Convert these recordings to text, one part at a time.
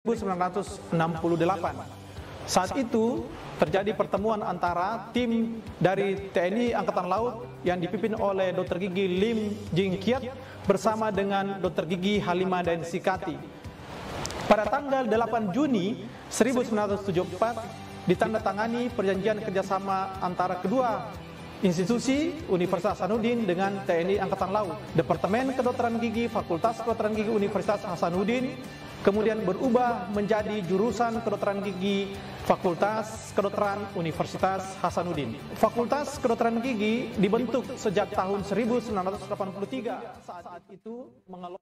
1968. Saat itu terjadi pertemuan antara tim dari TNI Angkatan Laut yang dipimpin oleh Dr. Gigi Lim Jing Kiat bersama dengan Dr. Gigi Halimah Dainsikati. Pada tanggal 8 Juni 1974 ditandatangani perjanjian kerjasama antara kedua institusi Universitas Hasanuddin dengan TNI Angkatan Laut. Departemen Kedokteran Gigi Fakultas Kedokteran Gigi Universitas Hasanuddin kemudian berubah menjadi jurusan Kedokteran Gigi Fakultas Kedokteran Universitas Hasanuddin. Fakultas Kedokteran Gigi dibentuk sejak tahun 1983. Saat itu mengelola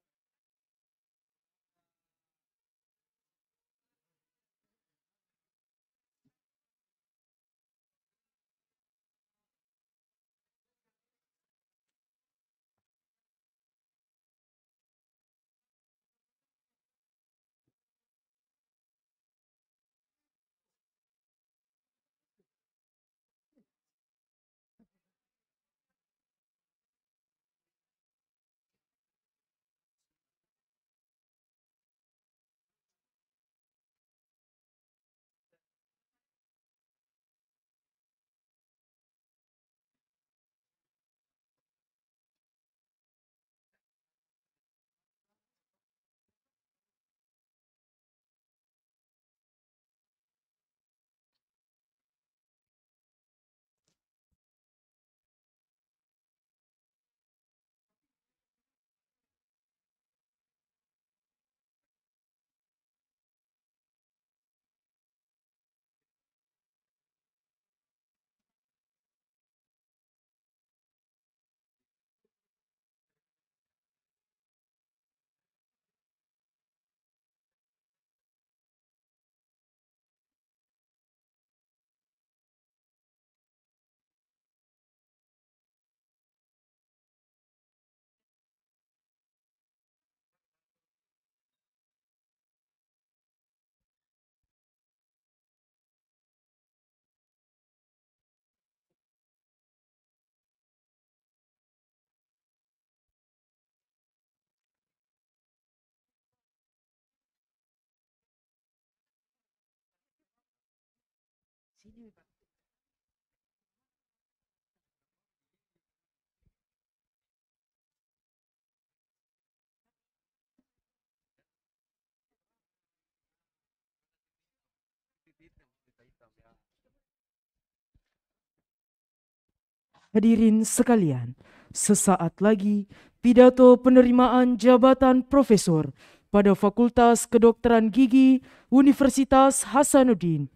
Hadirin sekalian, sesaat lagi pidato penerimaan jabatan profesor pada Fakultas Kedokteran Gigi Universitas Hasanuddin.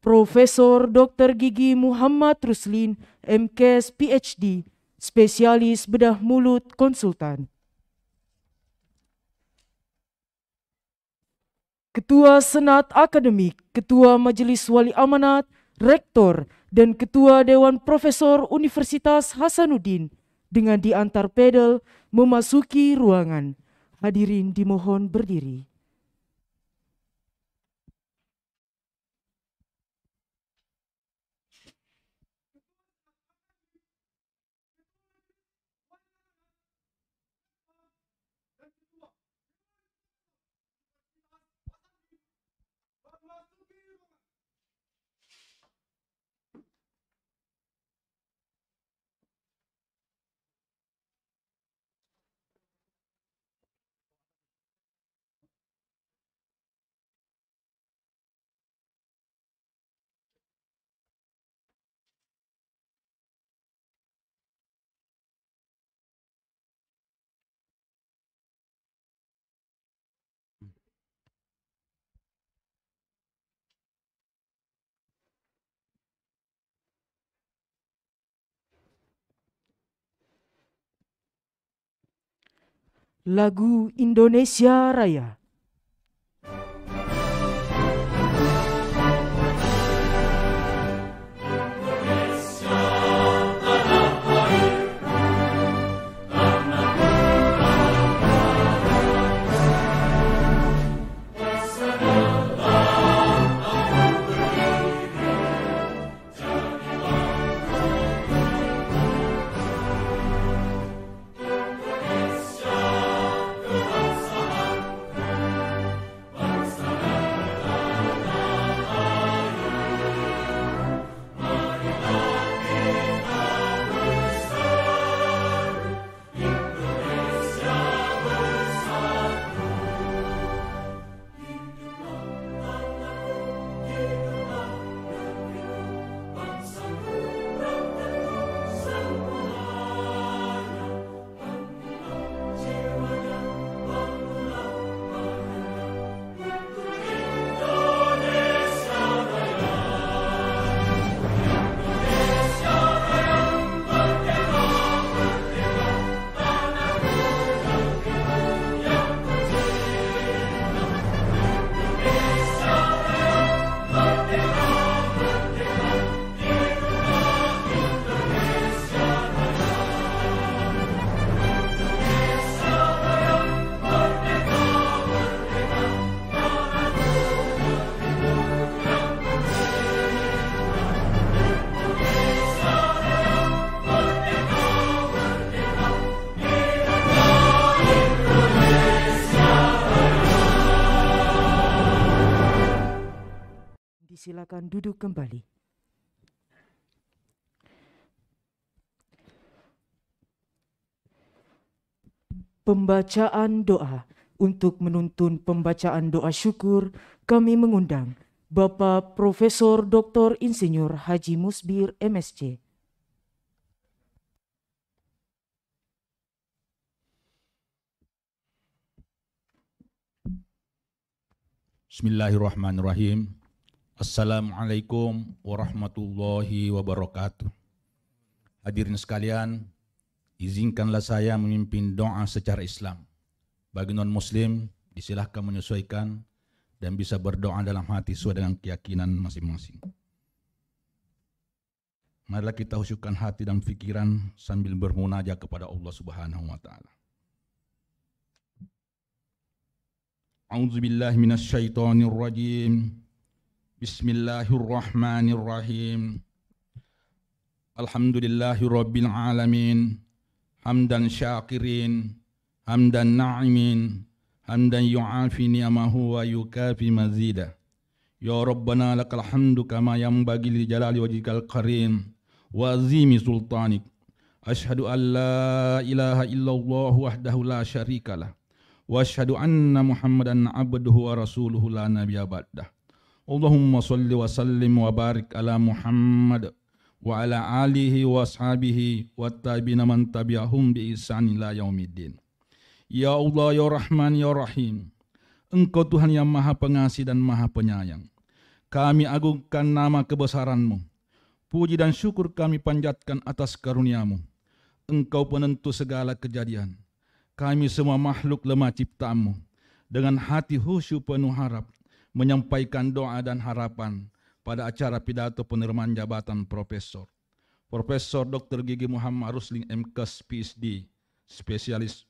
Profesor Dr. Gigi Muhammad Ruslin, MKes PhD, spesialis bedah mulut konsultan. Ketua Senat Akademik, Ketua Majelis Wali Amanat, Rektor, dan Ketua Dewan Profesor Universitas Hasanuddin dengan diantar pedal memasuki ruangan. Hadirin dimohon berdiri. Lagu Indonesia Raya. Silakan duduk kembali. Pembacaan doa. Untuk menuntun pembacaan doa syukur, kami mengundang Bapak Profesor Dr. Insinyur Haji Musbir MSc. Bismillahirrahmanirrahim. Assalamualaikum warahmatullahi wabarakatuh. Hadirin sekalian, izinkanlah saya memimpin doa secara Islam. Bagi non-muslim, disilahkan menyesuaikan dan bisa berdoa dalam hati sesuai dengan keyakinan masing-masing. Marilah kita khusyukkan hati dan pikiran sambil bermunajat kepada Allah Subhanahu wa taala. A'udzubillahi minasyaitonirrajim. Bismillahirrahmanirrahim. Alhamdulillahirabbil alamin. Hamdan syakirin, hamdan na'imin, hamdan yu'afi ni'amahu wa yukafi mazida. Ya Rabbana lakal hamdu kama yanbaghi li jalali wajhikal karim wa azimi sultanik. Ashhadu an la ilaha illallah wahdahu la syarikalah. Wa ashhadu anna Muhammadan abduhu wa rasuluhu la nabiyya ba'dah. Allahumma salli wa sallim wa barik ala Muhammad wa ala alihi wa ashabihi wa tabi'ina man tabi'ahum bi ihsan ila yaumiddin. Ya Allah, ya Rahman, ya Rahim. Engkau Tuhan yang Maha Pengasih dan Maha Penyayang. Kami agungkan nama kebesaran-Mu. Puji dan syukur kami panjatkan atas karunia-Mu. Engkau penentu segala kejadian. Kami semua makhluk lemah ciptaan-Mu. Dengan hati khusyuk penuh harap, menyampaikan doa dan harapan pada acara pidato penerimaan jabatan Profesor Dr. Gigi Muhammad Rusli MKes PhD, spesialis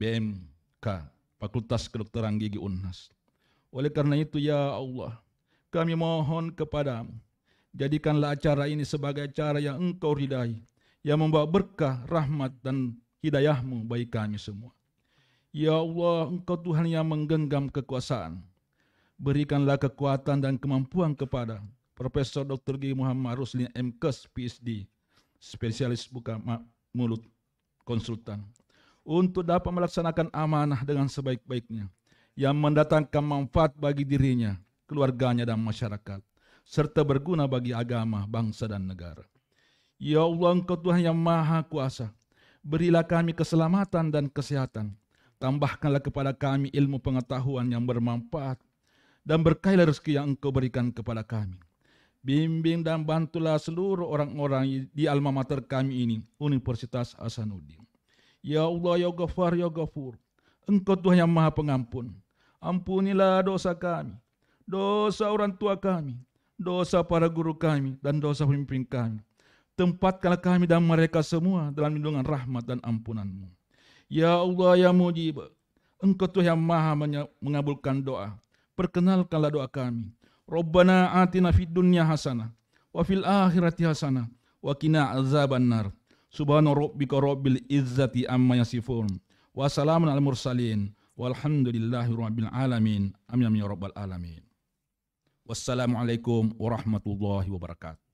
BMK, Fakultas Kedokteran Gigi Unhas. Oleh karena itu ya Allah, kami mohon kepadamu, jadikanlah acara ini sebagai acara yang Engkau ridai, yang membawa berkah, rahmat dan hidayah-Mu bagi kami semua. Ya Allah, Engkau Tuhan yang menggenggam kekuasaan. Berikanlah kekuatan dan kemampuan kepada Profesor Dr. Gigi Muhammad Rusli MKes PhD, spesialis buka mulut konsultan, untuk dapat melaksanakan amanah dengan sebaik-baiknya, yang mendatangkan manfaat bagi dirinya, keluarganya dan masyarakat, serta berguna bagi agama, bangsa dan negara. Ya Allah, Engkau Tuhan yang Maha Kuasa, berilah kami keselamatan dan kesehatan, tambahkanlah kepada kami ilmu pengetahuan yang bermanfaat, dan berkailah rezeki yang Engkau berikan kepada kami. Bimbing dan bantulah seluruh orang-orang di alma mater kami ini, Universitas Hasanuddin. Ya Allah, ya Ghafar, ya Ghafur, Engkau Tuhan yang Maha Pengampun. Ampunilah dosa kami, dosa orang tua kami, dosa para guru kami, dan dosa pemimpin kami. Tempatkanlah kami dan mereka semua dalam lindungan rahmat dan ampunan-Mu. Ya Allah, ya Mujib, Engkau Tuhan yang Maha mengabulkan doa. Perkenalkanlah doa kami. Rabbana atina fid dunya hasanah wa fil akhirati hasanah wa qina azabannar. Subhana rabbika rabbil izzati amma yasifun. Wa salamun alal mursalin. Walhamdulillahi rabbil alamin. Amin ya rabbal alamin. Wassalamualaikum warahmatullahi wabarakatuh.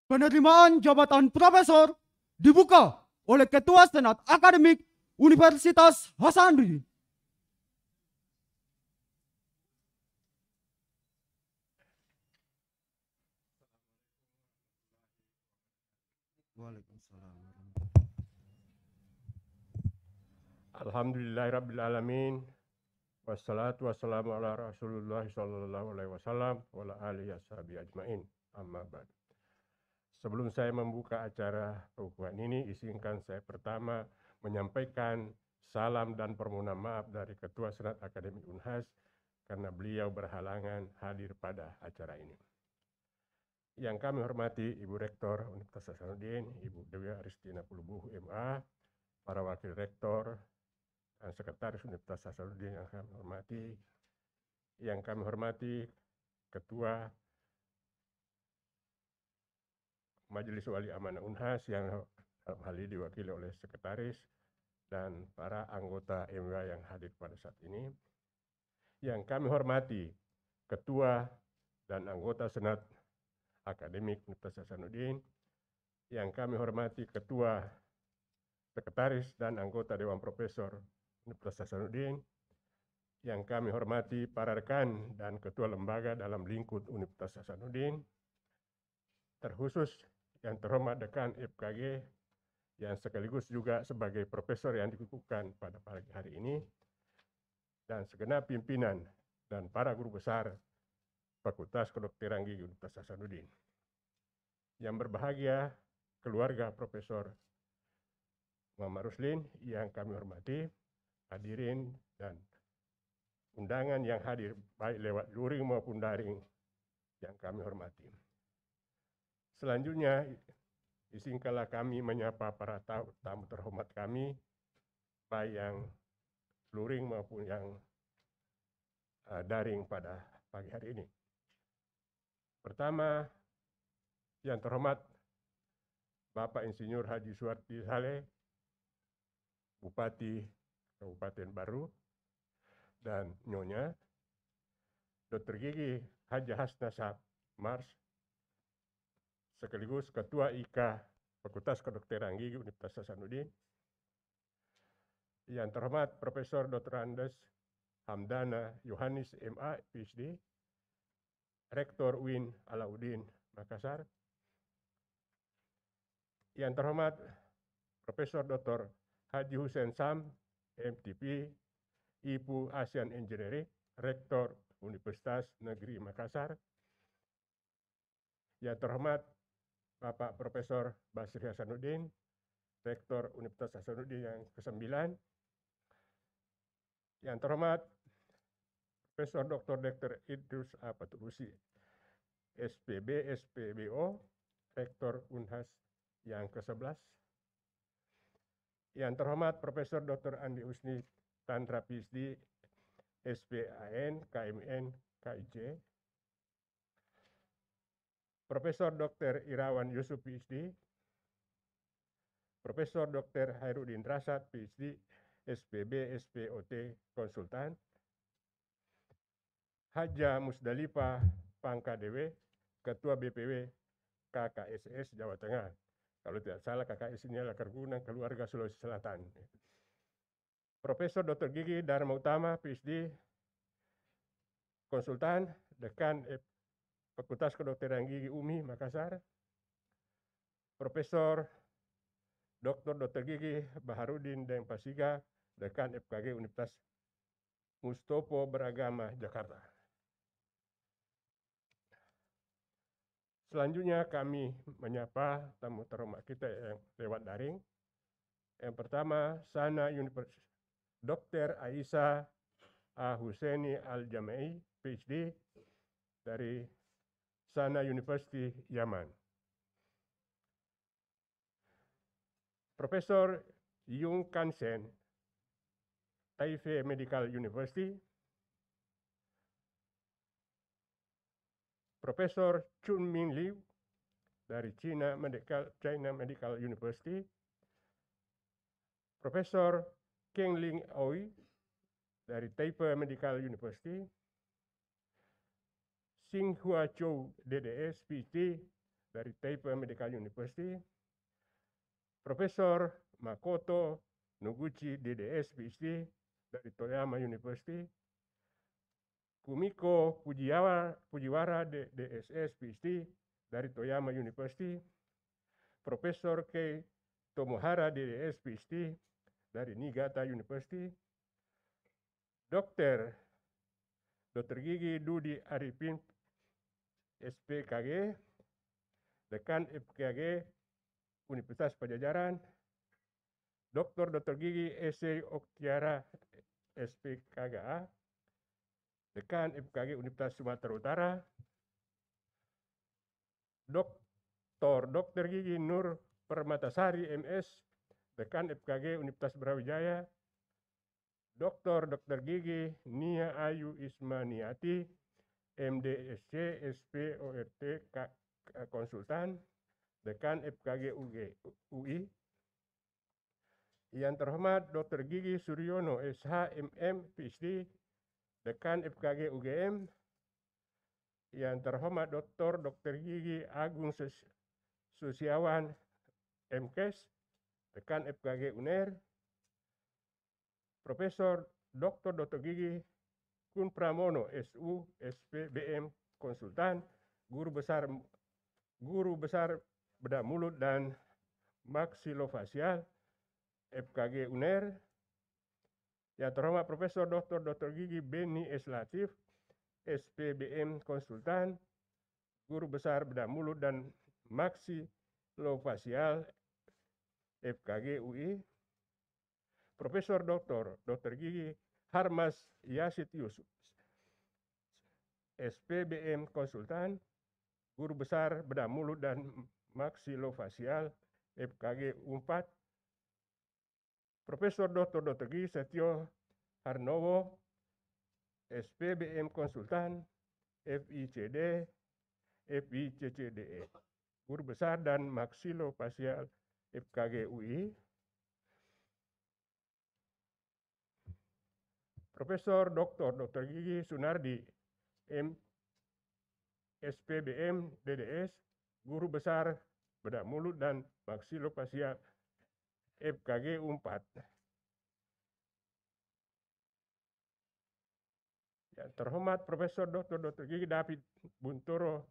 Penerimaan jabatan profesor dibuka oleh Ketua Senat Akademik Universitas Hasanuddin. Alhamdulillahirrabbilalamin. Wassalatu wassalamu ala Rasulullah sallallahu alaihi wasallam wa ala alihi washabihi ajmain. Amma ba'd. Sebelum saya membuka acara pengukuhan ini, izinkan saya pertama menyampaikan salam dan permohonan maaf dari Ketua Senat Akademik Unhas karena beliau berhalangan hadir pada acara ini. Yang kami hormati Ibu Rektor Universitas Hasanuddin, Ibu Dewi Aristina Pulubuh MA, para Wakil Rektor dan Sekretaris Universitas Hasanuddin yang kami hormati Ketua Majelis Wali Amanah Unhas yang dalam hal ini diwakili oleh sekretaris dan para anggota MWA yang hadir pada saat ini. Yang kami hormati Ketua dan anggota Senat Akademik Universitas Hasanuddin, yang kami hormati Ketua, Sekretaris dan anggota Dewan Profesor Universitas Hasanuddin, yang kami hormati para rekan dan ketua lembaga dalam lingkup Universitas Hasanuddin, terkhusus yang terhormat Dekan FKG yang sekaligus juga sebagai profesor yang dikukuhkan pada pagi hari ini, dan segenap pimpinan dan para guru besar Fakultas Kedokteran Gigi Universitas Hasanuddin. Yang berbahagia keluarga Profesor Muhammad Ruslin yang kami hormati, hadirin dan undangan yang hadir baik lewat luring maupun daring yang kami hormati. Selanjutnya, izinkanlah kami menyapa para tamu terhormat kami, baik yang luring maupun yang daring pada pagi hari ini. Pertama, yang terhormat Bapak Insinyur Haji Suwardi Saleh, Bupati Kabupaten Baru, dan Nyonya Dr. Gigi Haja Hasna Mars, sekaligus Ketua IKA Fakultas Kedokteran Gigi Universitas Hasanuddin. Yang terhormat Profesor Dr. Andes Hamdana Yohanis MA PhD, Rektor UIN Alauddin Makassar. Yang terhormat Profesor Dr. Haji Hussein Sam MTP, IPU Asian Engineering, Rektor Universitas Negeri Makassar. Yang terhormat Bapak Profesor Basri Hasanuddin, Rektor Universitas Hasanuddin yang ke-9. Yang terhormat Profesor Dr. Idrus Apaturusi, SPB, SPBO, Rektor Unhas yang ke-11. Yang terhormat Profesor Dr. Andi Usni Tandra PhD, SPAN, KMN, KIJ. Profesor Dr. Irawan Yusuf PhD, Profesor Dr. Hairudin Rasad PhD, SPB, SPOT, Konsultan. Haja Musdalifah Pangkadewe, Ketua BPW KKSS Jawa Tengah. Kalau tidak salah KKS ini adalah Kerukunan Keluarga Sulawesi Selatan. Profesor Dr. Gigi Dharma Utama PhD, Konsultan, Dekan Fakultas Kedokteran Gigi UMI Makassar. Profesor Dr. Gigi Baharudin Deng Pasiga, Dekan FKG Universitas Mustopo Beragama Jakarta. Selanjutnya kami menyapa tamu terhormat kita yang lewat daring. Yang pertama, Sana University, Dr. Aisyah Husaini Al-Jamai, PhD dari Sana University, Yaman. Profesor Yung Kansen, Taipei Medical University. Profesor Chun Min Liu dari China Medical University. Profesor Keng Ling Oi dari Taipei Medical University. Sing Hua Chou DDS PhD dari Taipei Medical University. Profesor Makoto Noguchi DDS PhD dari Toyama University. Kumiko Fujiwara DSS PhD dari Toyama University. Profesor Kei Tomohara DDS PhD dari Niigata University. Dr. Gigi Dudi Arifin SPKG, Dekan FKG Universitas Pajajaran. Dr. Gigi Ese Oktiara SPKGA, Dekan FKG Universitas Sumatera Utara. Dr. Gigi Nur Permatasari MS, Dekan FKG Universitas Brawijaya. Dr. Gigi Nia Ayu Ismaniati, MDSC SPORT Konsultan, Dekan FKG UI, yang terhormat Dr. Gigi Suryono, SH, MM, PhD, Dekan FKG UGM, yang terhormat Dr. Gigi Agung Susiawan, MKes, Dekan FKG UNER, Profesor Dr. Gigi Kun Pramono, SU, SPBM, Konsultan, Guru Besar Bedah Mulut dan Maksilofasial, FKG UNER, yang terhormat Profesor Dr. Gigi Beni S. Latif, SPBM Konsultan, Guru Besar Bedah Mulut dan Maksilofasial, FKG UI, Profesor Dr. Gigi Harmas Yasid Yusuf, SPBM Konsultan, Guru Besar Bedah Mulut dan Maksilofasial, FKG U4, Profesor Dr. Gigi Setio Harnowo, SPBM Konsultan, FICD, FICCDE, Guru Besar dan Maksilofasial, FKG UI, Profesor Dr. Gigi Sunardi, SPBM DDS, Guru Besar Bedah Mulut dan Maksilofasial, FKG U4. Yang terhormat Profesor Dr. Gigi David Buntoro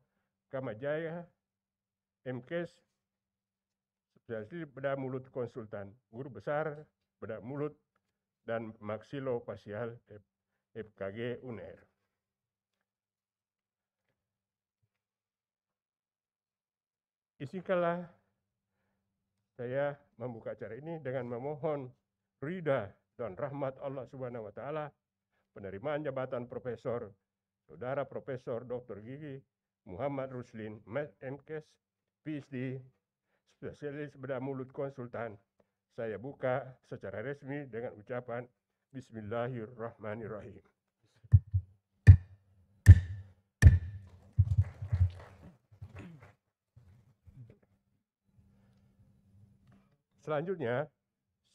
Kamajaya, MKes, Spesialis Bedah Mulut Konsultan, Guru Besar Bedah Mulut dan Maksilofasial, FKG UNER. Izinkanlah saya membuka acara ini dengan memohon ridha dan rahmat Allah Subhanahu wa Ta'ala, penerimaan jabatan Profesor, Saudara Profesor Dr. Gigi Muhammad Ruslin, MKes, PhD, Spesialis Bedah Mulut Konsultan. Saya buka secara resmi dengan ucapan Bismillahirrahmanirrahim. Selanjutnya,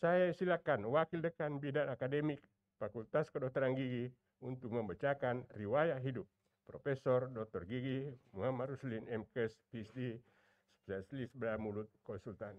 saya silakan Wakil Dekan Bidang Akademik Fakultas Kedokteran Gigi untuk membacakan riwayat hidup Profesor Dr. Gigi Muhammad Ruslin, MKes, PhD, Spesialis Bedah Mulut Konsultan.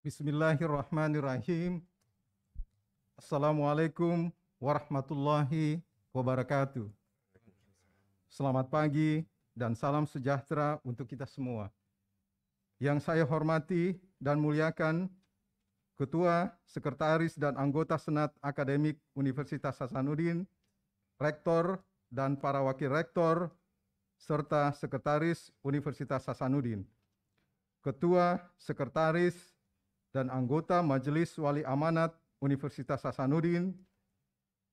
Bismillahirrahmanirrahim. Assalamualaikum warahmatullahi wabarakatuh. Selamat pagi dan salam sejahtera untuk kita semua. Yang saya hormati dan muliakan Ketua, Sekretaris, dan anggota Senat Akademik Universitas Hasanuddin, Rektor, dan para Wakil Rektor, serta Sekretaris Universitas Hasanuddin, Ketua, Sekretaris, dan anggota Majelis Wali Amanat Universitas Hasanuddin,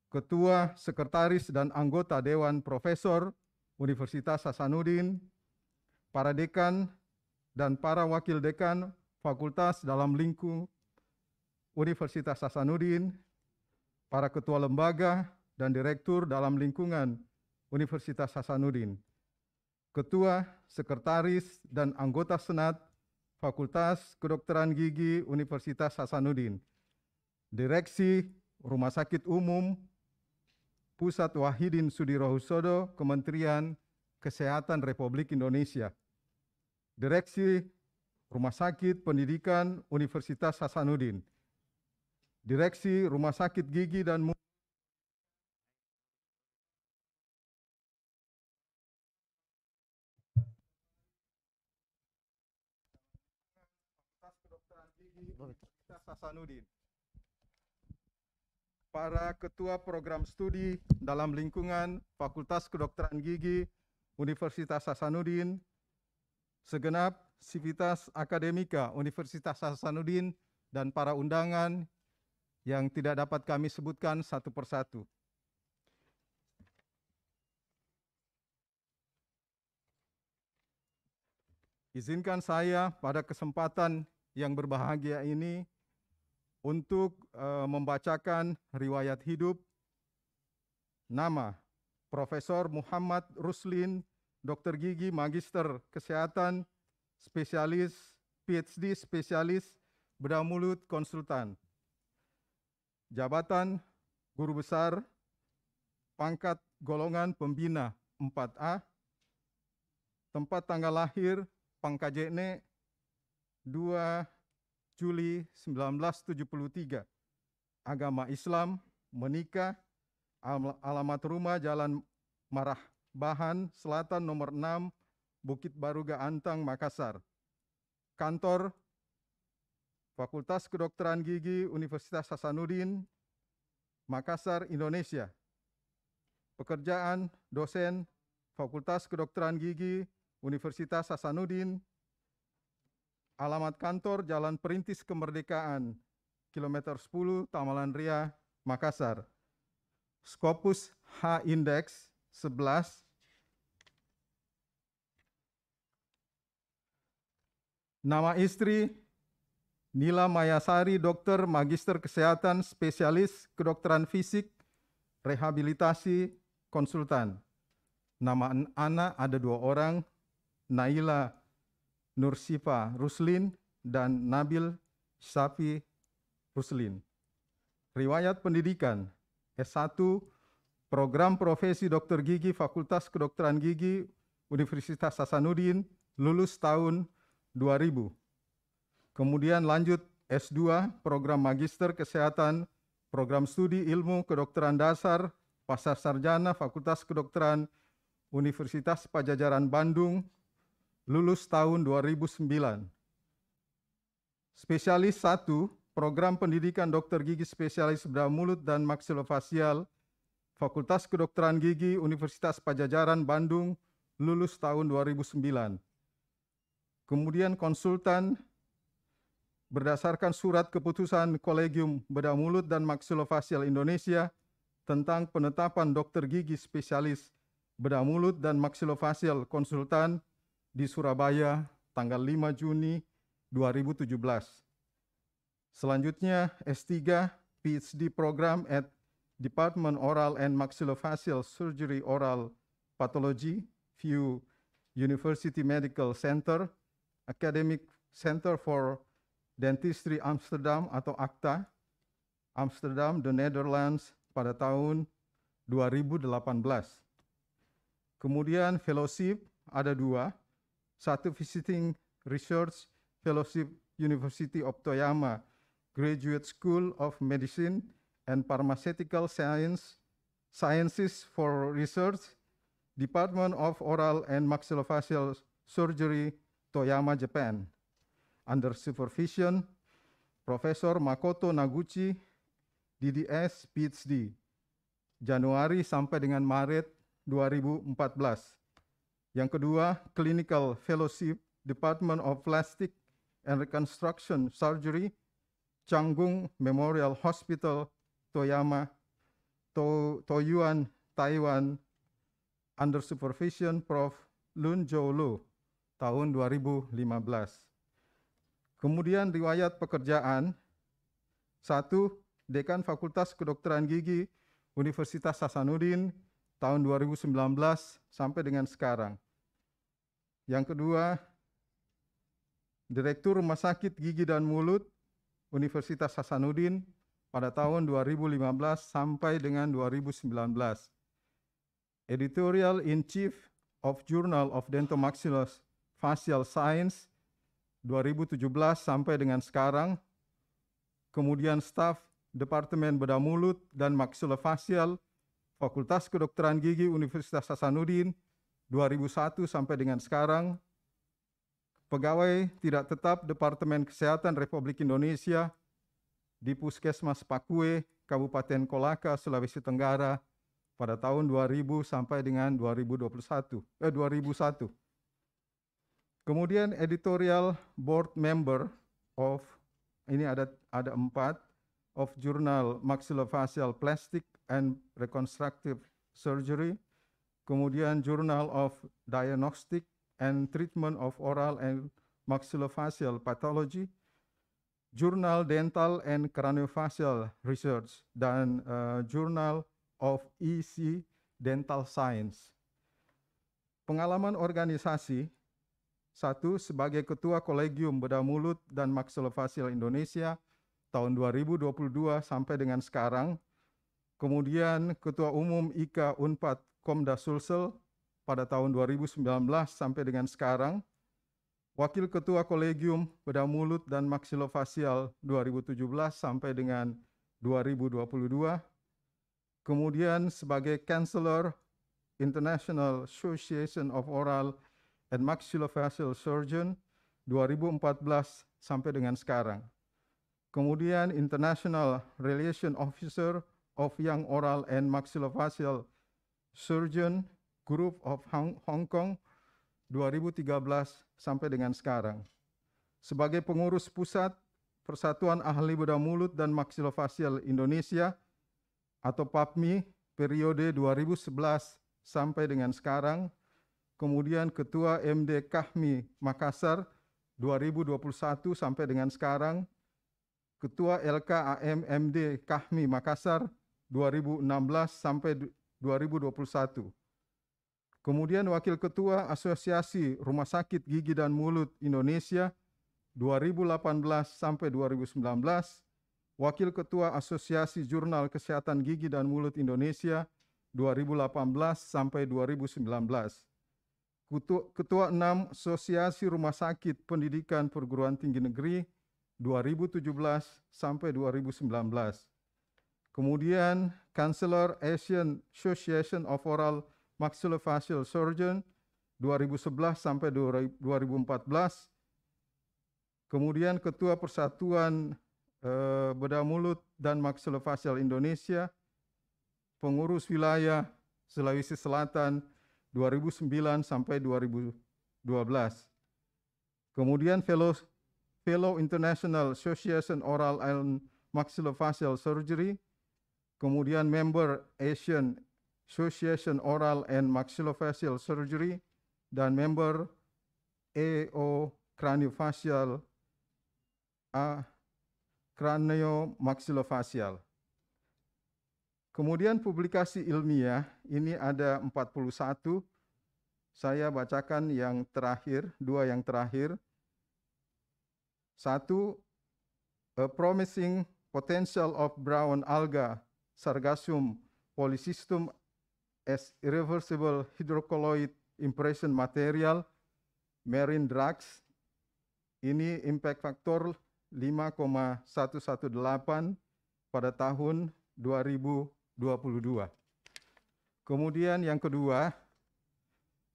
Ketua, Sekretaris, dan anggota Dewan Profesor Universitas Hasanuddin, para dekan dan para wakil dekan fakultas dalam lingkup Universitas Hasanuddin, para ketua lembaga dan direktur dalam lingkungan Universitas Hasanuddin, Ketua, Sekretaris, dan anggota Senat Fakultas Kedokteran Gigi Universitas Hasanuddin, Direksi Rumah Sakit Umum Pusat Wahidin Sudirohusodo, Kementerian Kesehatan Republik Indonesia, Direksi Rumah Sakit Pendidikan Universitas Hasanuddin, Direksi Rumah Sakit Gigi dan Universitas Hasanuddin, para ketua program studi dalam lingkungan Fakultas Kedokteran Gigi Universitas Hasanuddin, segenap sivitas akademika Universitas Hasanuddin dan para undangan yang tidak dapat kami sebutkan satu persatu. Izinkan saya pada kesempatan yang berbahagia ini untuk membacakan riwayat hidup. Nama: Profesor Muhammad Ruslin, Dokter Gigi, Magister Kesehatan, Spesialis, PhD Spesialis Bedah Mulut Konsultan. Jabatan Guru Besar, pangkat golongan pembina 4A. Tempat tanggal lahir Pangkajene 2 Juli 1973. Agama Islam, menikah. Alamat rumah Jalan Marahbahan Selatan nomor 6, Bukit Baruga Antang, Makassar. Kantor Fakultas Kedokteran Gigi Universitas Hasanuddin, Makassar, Indonesia. Pekerjaan dosen Fakultas Kedokteran Gigi Universitas Hasanuddin. Alamat kantor Jalan Perintis Kemerdekaan, kilometer 10, Tamalan Ria, Makassar. Scopus H Index 11. Nama istri Nila Mayasari, dokter, magister kesehatan, spesialis kedokteran fisik, rehabilitasi, konsultan. Nama anak ada 2 orang, Naila Nursifa Ruslin dan Nabil Syafi Ruslin. Riwayat pendidikan: S1, Program Profesi Dokter Gigi, Fakultas Kedokteran Gigi, Universitas Hasanuddin, lulus tahun 2000. Kemudian lanjut S2, Program Magister Kesehatan, Program Studi Ilmu Kedokteran Dasar, Pasca Sarjana, Fakultas Kedokteran, Universitas Padjadjaran Bandung, lulus tahun 2009. Spesialis 1, Program Pendidikan Dokter Gigi Spesialis Bedah Mulut dan Maksilofasial, Fakultas Kedokteran Gigi Universitas Padjadjaran Bandung, lulus tahun 2009. Kemudian konsultan berdasarkan surat keputusan Kolegium Bedah Mulut dan Maksilofasial Indonesia tentang penetapan dokter gigi spesialis bedah mulut dan maksilofasial konsultan di Surabaya tanggal 5 Juni 2017. Selanjutnya S3 PhD Program at Department Oral and Maxillofacial Surgery Oral Pathology, VU University Medical Center, Academic Center for Dentistry Amsterdam atau ACTA, Amsterdam, the Netherlands pada tahun 2018. Kemudian fellowship ada 2, 1 Visiting Research Fellowship University of Toyama, Graduate School of Medicine and Pharmaceutical Sciences for Research, Department of Oral and Maxillofacial Surgery, Toyama, Japan. Under supervision, Profesor Makoto Naguchi, DDS, PhD, Januari sampai dengan Maret 2014. Yang kedua, Clinical Fellowship, Department of Plastic and Reconstruction Surgery, Changung Memorial Hospital, Toyama, Taoyuan, Taiwan, under supervision Prof. Lun Zhou, tahun 2015. Kemudian riwayat pekerjaan: 1. Dekan Fakultas Kedokteran Gigi Universitas Hasanuddin tahun 2019 sampai dengan sekarang. Yang kedua, Direktur Rumah Sakit Gigi dan Mulut Universitas Hasanuddin pada tahun 2015 sampai dengan 2019. Editorial in Chief of Journal of Dentomaxillofacial Science 2017 sampai dengan sekarang. Kemudian staf Departemen Bedah Mulut dan Maksilofasial Fakultas Kedokteran Gigi Universitas Hasanuddin 2001 sampai dengan sekarang. Pegawai tidak tetap Departemen Kesehatan Republik Indonesia di Puskesmas Pakue, Kabupaten Kolaka, Sulawesi Tenggara pada tahun 2000 sampai dengan 2001. Kemudian editorial board member of, ini ada 4, of Journal Maxillofacial Plastic and Reconstructive Surgery, kemudian Journal of Diagnostic and Treatment of Oral and Maxillofacial Pathology, Jurnal Dental and Craniofacial Research, dan Journal of EC Dental Science. Pengalaman organisasi: 1. Sebagai Ketua Kolegium Bedah Mulut dan Maxillofacial Indonesia tahun 2022 sampai dengan sekarang. Kemudian Ketua Umum IKA Unpad Komda Sulsel pada tahun 2019 sampai dengan sekarang. Wakil Ketua Kolegium Bedah Mulut dan Maxillofacial 2017 sampai dengan 2022. Kemudian sebagai Counselor International Association of Oral and Maxillofacial Surgeon 2014 sampai dengan sekarang. Kemudian International Relation Officer of Young Oral and Maxillofacial Surgeon Group of Hong Kong 2013 sampai dengan sekarang. Sebagai pengurus pusat Persatuan Ahli Bedah Mulut dan Maxillofacial Indonesia atau PAPMI periode 2011 sampai dengan sekarang. Kemudian Ketua MD Kahmi Makassar 2021 sampai dengan sekarang. Ketua LKAM MD Kahmi Makassar 2016 sampai 2021. Kemudian Wakil Ketua Asosiasi Rumah Sakit Gigi dan Mulut Indonesia 2018 sampai 2019. Wakil Ketua Asosiasi Jurnal Kesehatan Gigi dan Mulut Indonesia 2018 sampai 2019. Ketua 6 Asosiasi Rumah Sakit Pendidikan Perguruan Tinggi Negeri 2017 sampai 2019. Kemudian Counselor Asian Association of Oral Maxillofacial Surgeon 2011 sampai 2014. Kemudian Ketua Persatuan Bedah Mulut dan Maxillofacial Indonesia, Pengurus Wilayah Sulawesi Selatan 2009 sampai 2012. Kemudian Fellow International Association Oral and Maxillofacial Surgery, kemudian member Asian Association Oral and Maxillofacial Surgery, dan member AO Craniofacial Craniomaxillofacial. Kemudian publikasi ilmiah, ini ada 41. Saya bacakan yang terakhir, 2 yang terakhir. 1. A Promising Potential of Brown Alga Sargassum Polycystum as Irreversible Hydrocolloid Impression Material, Marine Drugs. Ini impact factor 5,118 pada tahun 2022. Kemudian yang kedua,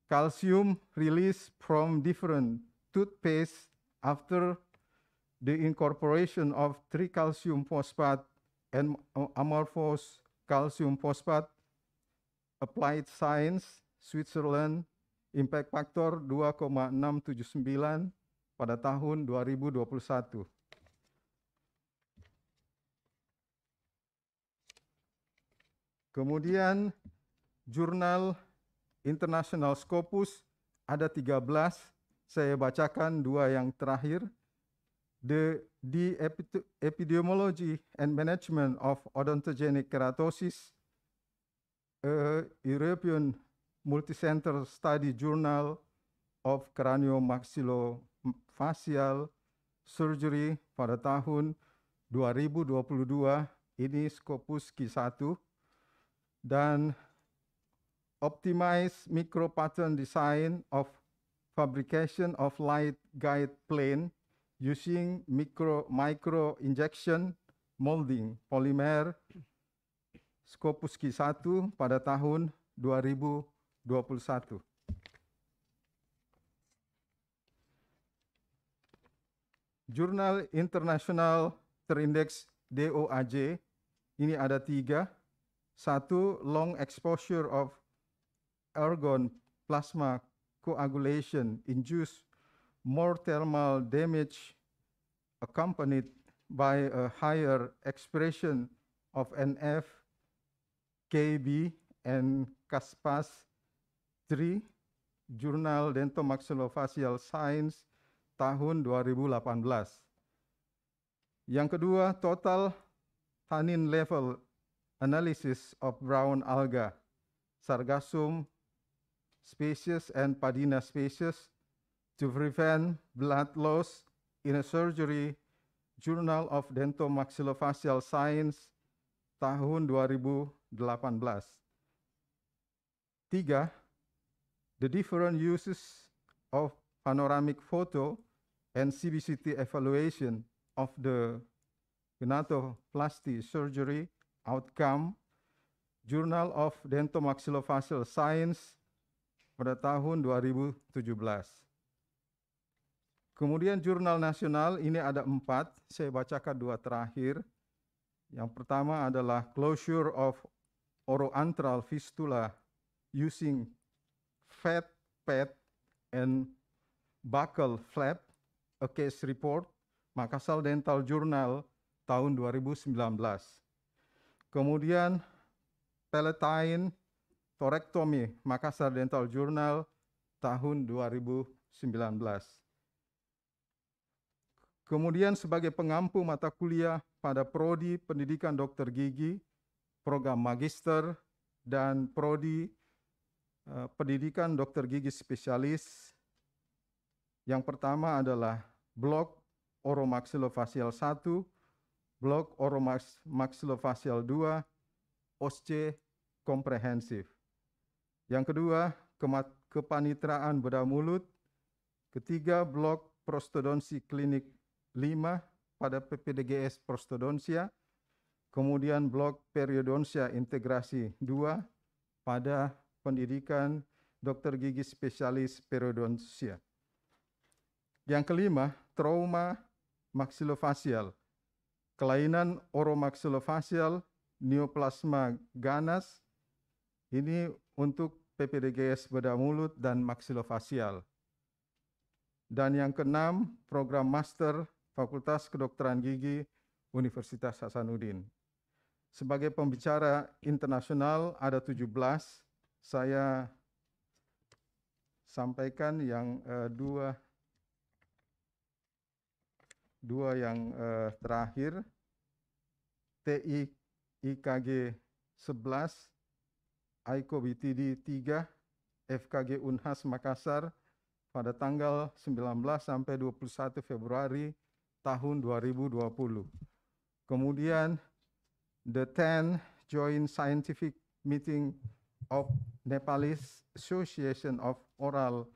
calcium release from different toothpaste after the incorporation of 3-calcium phosphate and amorphous calcium phosphate, Applied Science, Switzerland, impact factor 2,679 pada tahun 2021. Kemudian jurnal International Scopus ada 13, saya bacakan 2 yang terakhir. The Epidemiology and Management of Odontogenic Keratosis, a European Multicenter Study Journal of Craniomaxillofacial Surgery pada tahun 2022, ini Scopus Q1, dan Optimize Micro-Pattern Design of Fabrication of Light Guide Plane using micro injection molding polymer, Scopus Q1 pada tahun 2021. Jurnal International Terindex DOAJ, ini ada 3. 1. Long exposure of argon plasma coagulation induced more thermal damage accompanied by a higher expression of NF, KB, and CASPAS 3, Jurnal Dentomaxillofacial Science tahun 2018. Yang kedua, total tannin level analysis of brown alga, Sargassum species and Padina species to prevent blood loss in a surgery, Journal of Dentomaxillofacial Science tahun 2018. 3. The different uses of panoramic photo and CBCT evaluation of the gonadoplasty surgery outcome, Journal of Dentomaxillofacial Science pada tahun 2017. Kemudian jurnal nasional ini ada 4, saya bacakan 2 terakhir. Yang pertama adalah Closure of Oroantral Fistula using Fat Pad and Buccal Flap, a Case Report, Makassar Dental Journal tahun 2019. Kemudian Palatine Thorectomy, Makassar Dental Journal tahun 2019. Kemudian sebagai pengampu mata kuliah pada Prodi Pendidikan Dokter Gigi, Program Magister, dan Prodi Pendidikan Dokter Gigi Spesialis. Yang pertama adalah Blok Oromaxillofacial 1, Blok Oromaxillofacial 2, OSCE Komprehensif. Yang kedua, Kepanitraan Bedah Mulut. Ketiga, Blok Prostodonsi Klinik 5 pada PPDGS Prostodonsia. Kemudian Blok Periodonsia Integrasi 2 pada Pendidikan Dokter Gigi Spesialis Periodonsia. Yang kelima, Trauma Maxillofacial. Kelainan oromaxillofacial, neoplasma ganas. Ini untuk PPDGS bedah mulut dan maxillofacial. Dan yang keenam, program master Fakultas Kedokteran Gigi Universitas Hasanuddin. Sebagai pembicara internasional ada 17, saya sampaikan yang dua yang terakhir, TIKG 11, AIKO BTD 3, FKG Unhas Makassar pada tanggal 19 sampai 21 Februari tahun 2020. Kemudian the 10th Joint Scientific Meeting of Nepalese Association of Oral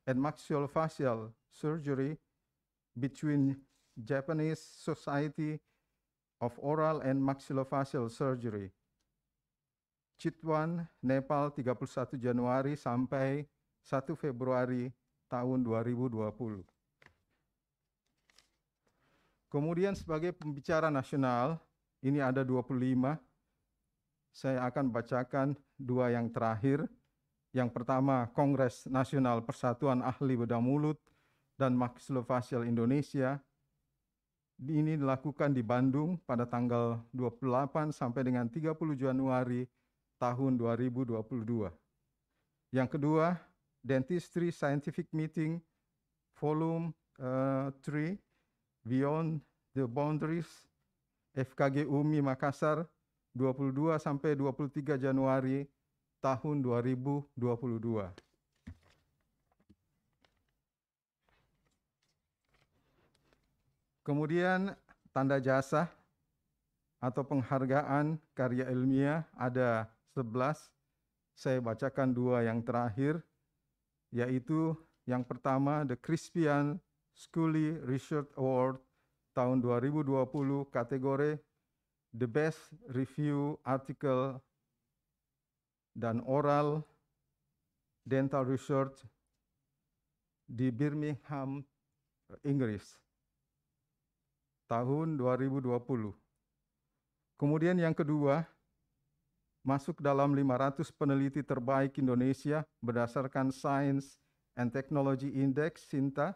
and Maxillofacial Surgery between Japanese Society of Oral and Maxillofacial Surgery, Chitwan, Nepal 31 Januari sampai 1 Februari tahun 2020. Kemudian sebagai pembicara nasional, ini ada 25. Saya akan bacakan 2 yang terakhir. Yang pertama, Kongres Nasional Persatuan Ahli Bedah Mulut dan Maxillofacial Indonesia. Ini dilakukan di Bandung pada tanggal 28 sampai dengan 30 Januari tahun 2022. Yang kedua, Dentistry Scientific Meeting Volume 3 Beyond the Boundaries, FKG UMI Makassar 22 sampai 23 Januari tahun 2022. Kemudian tanda jasa atau penghargaan karya ilmiah ada 11. Saya bacakan 2 yang terakhir, yaitu yang pertama The Crispian Scully Research Award tahun 2020 kategori The Best Review Article dan Oral Dental Research di Birmingham, Inggris tahun 2020. Kemudian yang kedua, masuk dalam 500 peneliti terbaik Indonesia berdasarkan Science and Technology Index (SINTA)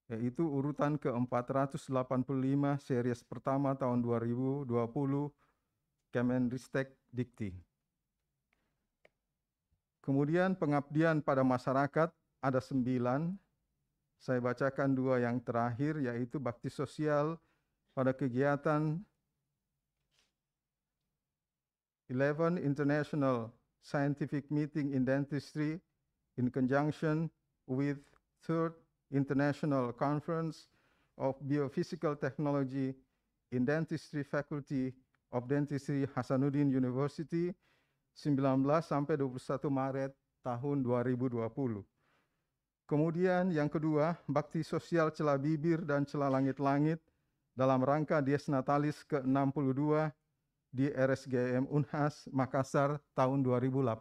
yaitu urutan ke-485 series pertama tahun 2020 Kemenristek Dikti. Kemudian pengabdian pada masyarakat ada 9. Saya bacakan 2 yang terakhir, yaitu bakti sosial pada kegiatan 11 International Scientific Meeting in Dentistry in conjunction with 3rd International Conference of Biophysical Technology in Dentistry Faculty of Dentistry Hasanuddin University 19 sampai 21 Maret tahun 2020. Kemudian yang kedua, bakti sosial celah bibir dan celah langit-langit dalam rangka Dies Natalis ke-62 di RSGM Unhas Makassar tahun 2018.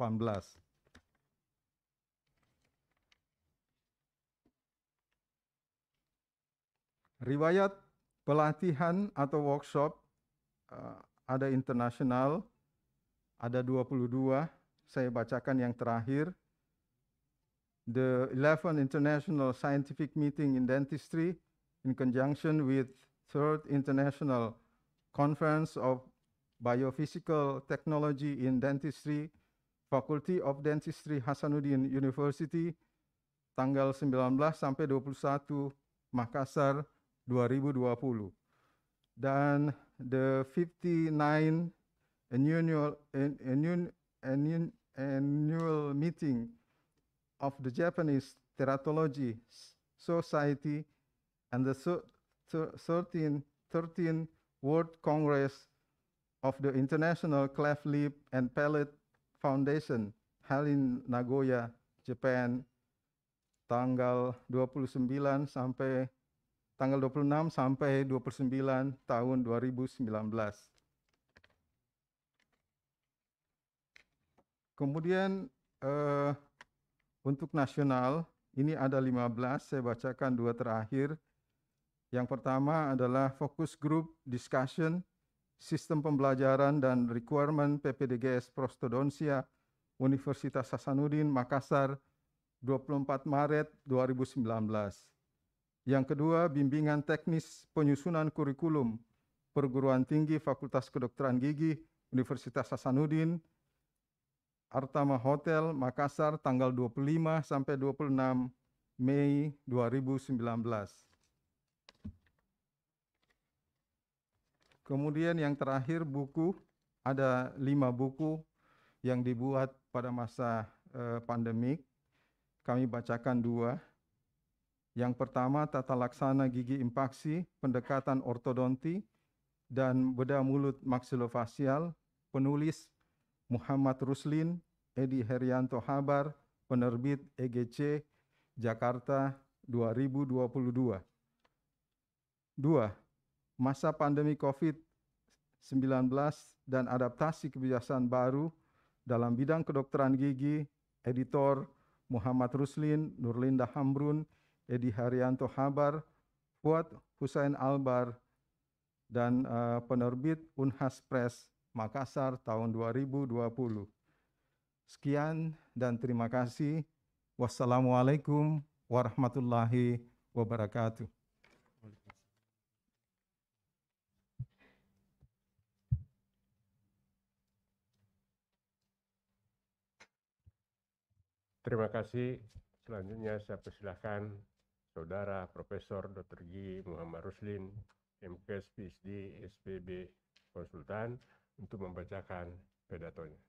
Riwayat pelatihan atau workshop ada internasional, ada 22, saya bacakan yang terakhir. The 11 International Scientific Meeting in Dentistry in conjunction with 3rd International Conference of Biophysical Technology in Dentistry, Faculty of Dentistry Hasanuddin University, tanggal 19 sampai 21 Makassar 2020. Dan the 59 annual meeting of the Japanese Teratology Society and the 13th World Congress of the International Cleft Lip and Palate Foundation held in Nagoya, Japan, tanggal 26 sampai 29 tahun 2019. Kemudian untuk nasional ini ada 15, saya bacakan 2 terakhir. Yang pertama adalah Focus Group Discussion Sistem Pembelajaran dan Requirement PPDGS Prostodontia Universitas Hasanuddin Makassar 24 Maret 2019. Yang kedua, Bimbingan Teknis Penyusunan Kurikulum Perguruan Tinggi Fakultas Kedokteran Gigi Universitas Hasanuddin Artama Hotel Makassar tanggal 25 sampai 26 Mei 2019. Kemudian yang terakhir buku, ada 5 buku yang dibuat pada masa pandemik. Kami bacakan 2. Yang pertama, Tata Laksana Gigi Impaksi, Pendekatan Ortodonti dan Bedah Mulut Maksilofasial, penulis Muhammad Ruslin, Edi Herianto Habar, penerbit EGC, Jakarta 2022. 2. Masa pandemi COVID-19 dan adaptasi kebiasaan baru dalam bidang kedokteran gigi, editor Muhammad Ruslin, Nurlinda Hambrun, Edi Haryanto Habar, Fuad Husain Albar, dan penerbit Unhas Press Makassar tahun 2020. Sekian dan terima kasih. Wassalamualaikum warahmatullahi wabarakatuh. Terima kasih. Selanjutnya saya persilahkan Saudara Profesor Dr. Gigi Muhammad Ruslin, MKes PhD, SPB Konsultan, untuk membacakan pedatonya.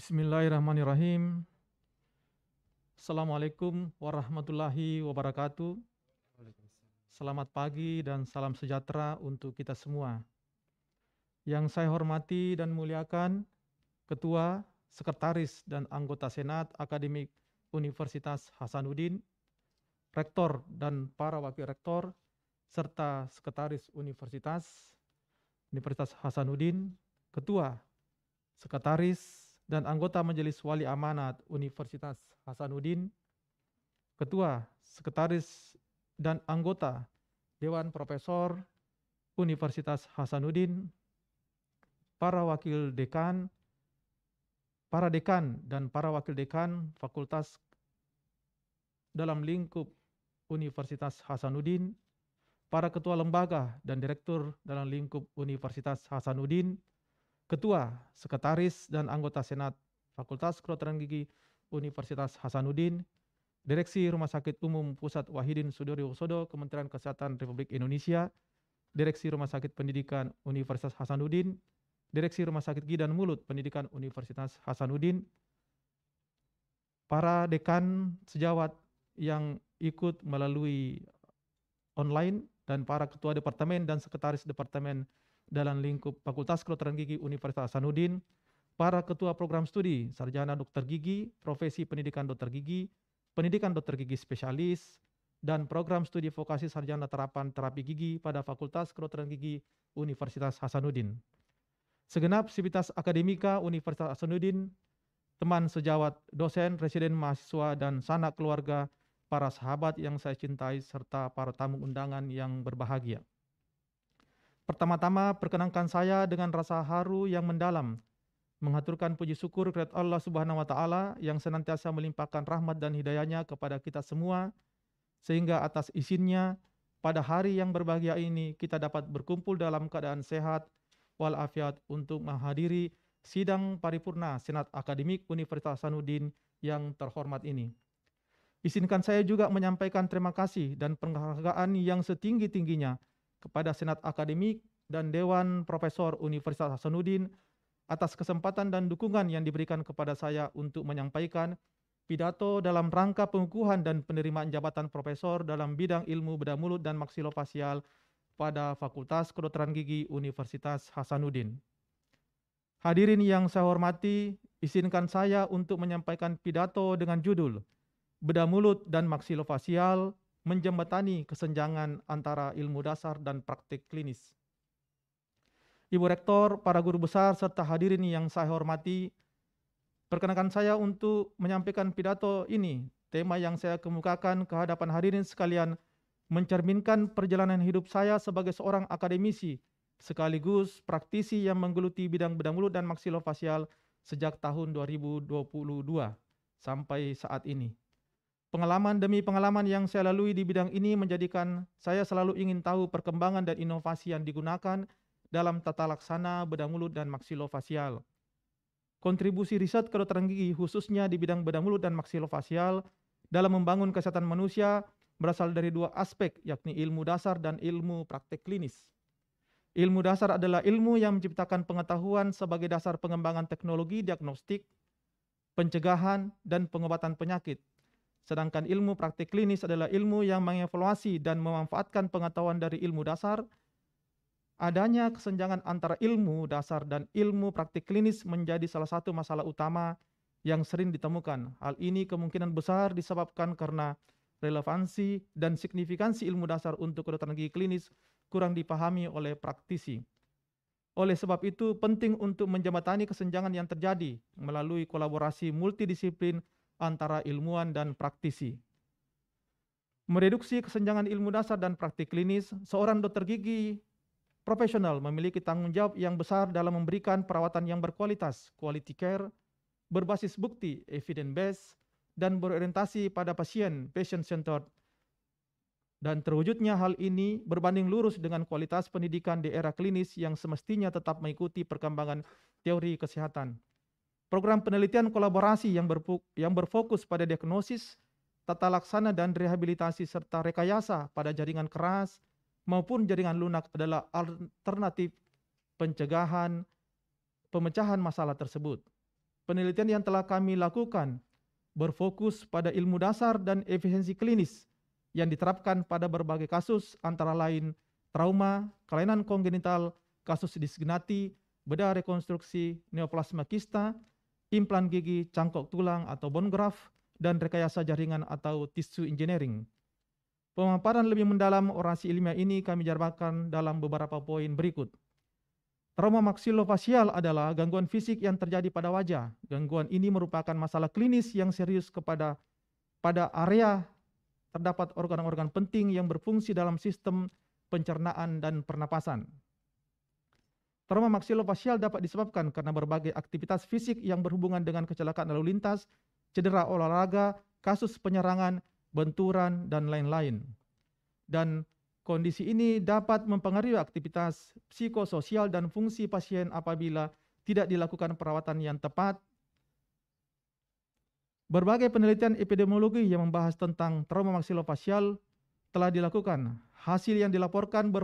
Bismillahirrahmanirrahim. Assalamualaikum warahmatullahi wabarakatuh. Selamat pagi dan salam sejahtera untuk kita semua. Yang saya hormati dan muliakan Ketua, Sekretaris, dan anggota Senat Akademik Universitas Hasanuddin, Rektor dan para Wakil Rektor, serta Sekretaris Universitas Hasanuddin, Ketua, Sekretaris, dan anggota Majelis Wali Amanat Universitas Hasanuddin, Ketua, Sekretaris, dan anggota Dewan Profesor Universitas Hasanuddin, para wakil dekan, para dekan dan para wakil dekan fakultas dalam lingkup Universitas Hasanuddin, para ketua lembaga dan direktur dalam lingkup Universitas Hasanuddin, ketua, sekretaris, dan anggota Senat Fakultas Kedokteran Gigi Universitas Hasanuddin, Direksi Rumah Sakit Umum Pusat Wahidin Sudirohusodo Kementerian Kesehatan Republik Indonesia, Direksi Rumah Sakit Pendidikan Universitas Hasanuddin, Direksi Rumah Sakit Gigi dan Mulut Pendidikan Universitas Hasanuddin, para dekan sejawat yang ikut melalui online, dan para ketua departemen dan sekretaris departemen dalam lingkup Fakultas Kedokteran Gigi Universitas Hasanuddin, para ketua program studi sarjana dokter gigi, profesi pendidikan dokter gigi spesialis, dan program studi vokasi sarjana terapan terapi gigi pada Fakultas Kedokteran Gigi Universitas Hasanuddin. Segenap sivitas akademika Universitas Hasanuddin, teman sejawat, dosen, residen, mahasiswa, dan sanak keluarga, para sahabat yang saya cintai, serta para tamu undangan yang berbahagia. Pertama-tama, perkenankan saya dengan rasa haru yang mendalam mengaturkan puji syukur kepada Allah Subhanahu wa Ta'ala yang senantiasa melimpahkan rahmat dan hidayahnya kepada kita semua, sehingga atas izinnya pada hari yang berbahagia ini kita dapat berkumpul dalam keadaan sehat walafiat untuk menghadiri sidang paripurna Senat Akademik Universitas Hasanuddin yang terhormat ini. Izinkan saya juga menyampaikan terima kasih dan penghargaan yang setinggi-tingginya kepada Senat Akademik dan Dewan Profesor Universitas Hasanuddin atas kesempatan dan dukungan yang diberikan kepada saya untuk menyampaikan pidato dalam rangka pengukuhan dan penerimaan jabatan profesor dalam bidang ilmu bedah mulut dan maksilofasial pada Fakultas Kedokteran Gigi Universitas Hasanuddin. Hadirin yang saya hormati, izinkan saya untuk menyampaikan pidato dengan judul Bedah Mulut dan Maksilofasial Menjembatani Kesenjangan Antara Ilmu Dasar dan Praktik Klinis. Ibu Rektor, para guru besar, serta hadirin yang saya hormati, perkenankan saya untuk menyampaikan pidato ini. Tema yang saya kemukakan ke hadapan hadirin sekalian mencerminkan perjalanan hidup saya sebagai seorang akademisi, sekaligus praktisi yang menggeluti bidang bedah mulut dan maksilofasial sejak tahun 2022 sampai saat ini. Pengalaman demi pengalaman yang saya lalui di bidang ini menjadikan saya selalu ingin tahu perkembangan dan inovasi yang digunakan dalam tata laksana bedah mulut dan maksilofasial. Kontribusi riset kedokteran gigi khususnya di bidang bedah mulut dan maksilofasial dalam membangun kesehatan manusia berasal dari dua aspek, yakni ilmu dasar dan ilmu praktek klinis. Ilmu dasar adalah ilmu yang menciptakan pengetahuan sebagai dasar pengembangan teknologi diagnostik, pencegahan, dan pengobatan penyakit. Sedangkan ilmu praktik klinis adalah ilmu yang mengevaluasi dan memanfaatkan pengetahuan dari ilmu dasar. Adanya kesenjangan antara ilmu dasar dan ilmu praktik klinis menjadi salah satu masalah utama yang sering ditemukan. Hal ini kemungkinan besar disebabkan karena relevansi dan signifikansi ilmu dasar untuk kedokteran gigi klinis kurang dipahami oleh praktisi. Oleh sebab itu, penting untuk menjembatani kesenjangan yang terjadi melalui kolaborasi multidisiplin antara ilmuwan dan praktisi. Mereduksi kesenjangan ilmu dasar dan praktik klinis, seorang dokter gigi profesional memiliki tanggung jawab yang besar dalam memberikan perawatan yang berkualitas, quality care, berbasis bukti, evidence based, dan berorientasi pada pasien, patient centered. Dan terwujudnya hal ini berbanding lurus dengan kualitas pendidikan di era klinis yang semestinya tetap mengikuti perkembangan teori kesehatan. Program penelitian kolaborasi yang berfokus pada diagnosis, tata laksana dan rehabilitasi serta rekayasa pada jaringan keras maupun jaringan lunak adalah alternatif pencegahan pemecahan masalah tersebut. Penelitian yang telah kami lakukan berfokus pada ilmu dasar dan efisiensi klinis yang diterapkan pada berbagai kasus antara lain trauma, kelainan kongenital, kasus disgenati, bedah rekonstruksi, neoplasma kista, implan gigi, cangkok tulang atau bone graft, dan rekayasa jaringan atau tissue engineering. Pemaparan lebih mendalam orasi ilmiah ini kami jabarkan dalam beberapa poin berikut. Trauma maksilofasial adalah gangguan fisik yang terjadi pada wajah. Gangguan ini merupakan masalah klinis yang serius pada area terdapat organ-organ penting yang berfungsi dalam sistem pencernaan dan pernapasan. Trauma maksilofasial dapat disebabkan karena berbagai aktivitas fisik yang berhubungan dengan kecelakaan lalu lintas, cedera olahraga, kasus penyerangan, benturan, dan lain-lain. Dan kondisi ini dapat mempengaruhi aktivitas psikososial dan fungsi pasien apabila tidak dilakukan perawatan yang tepat. Berbagai penelitian epidemiologi yang membahas tentang trauma maksilofasial telah dilakukan. Hasil yang dilaporkan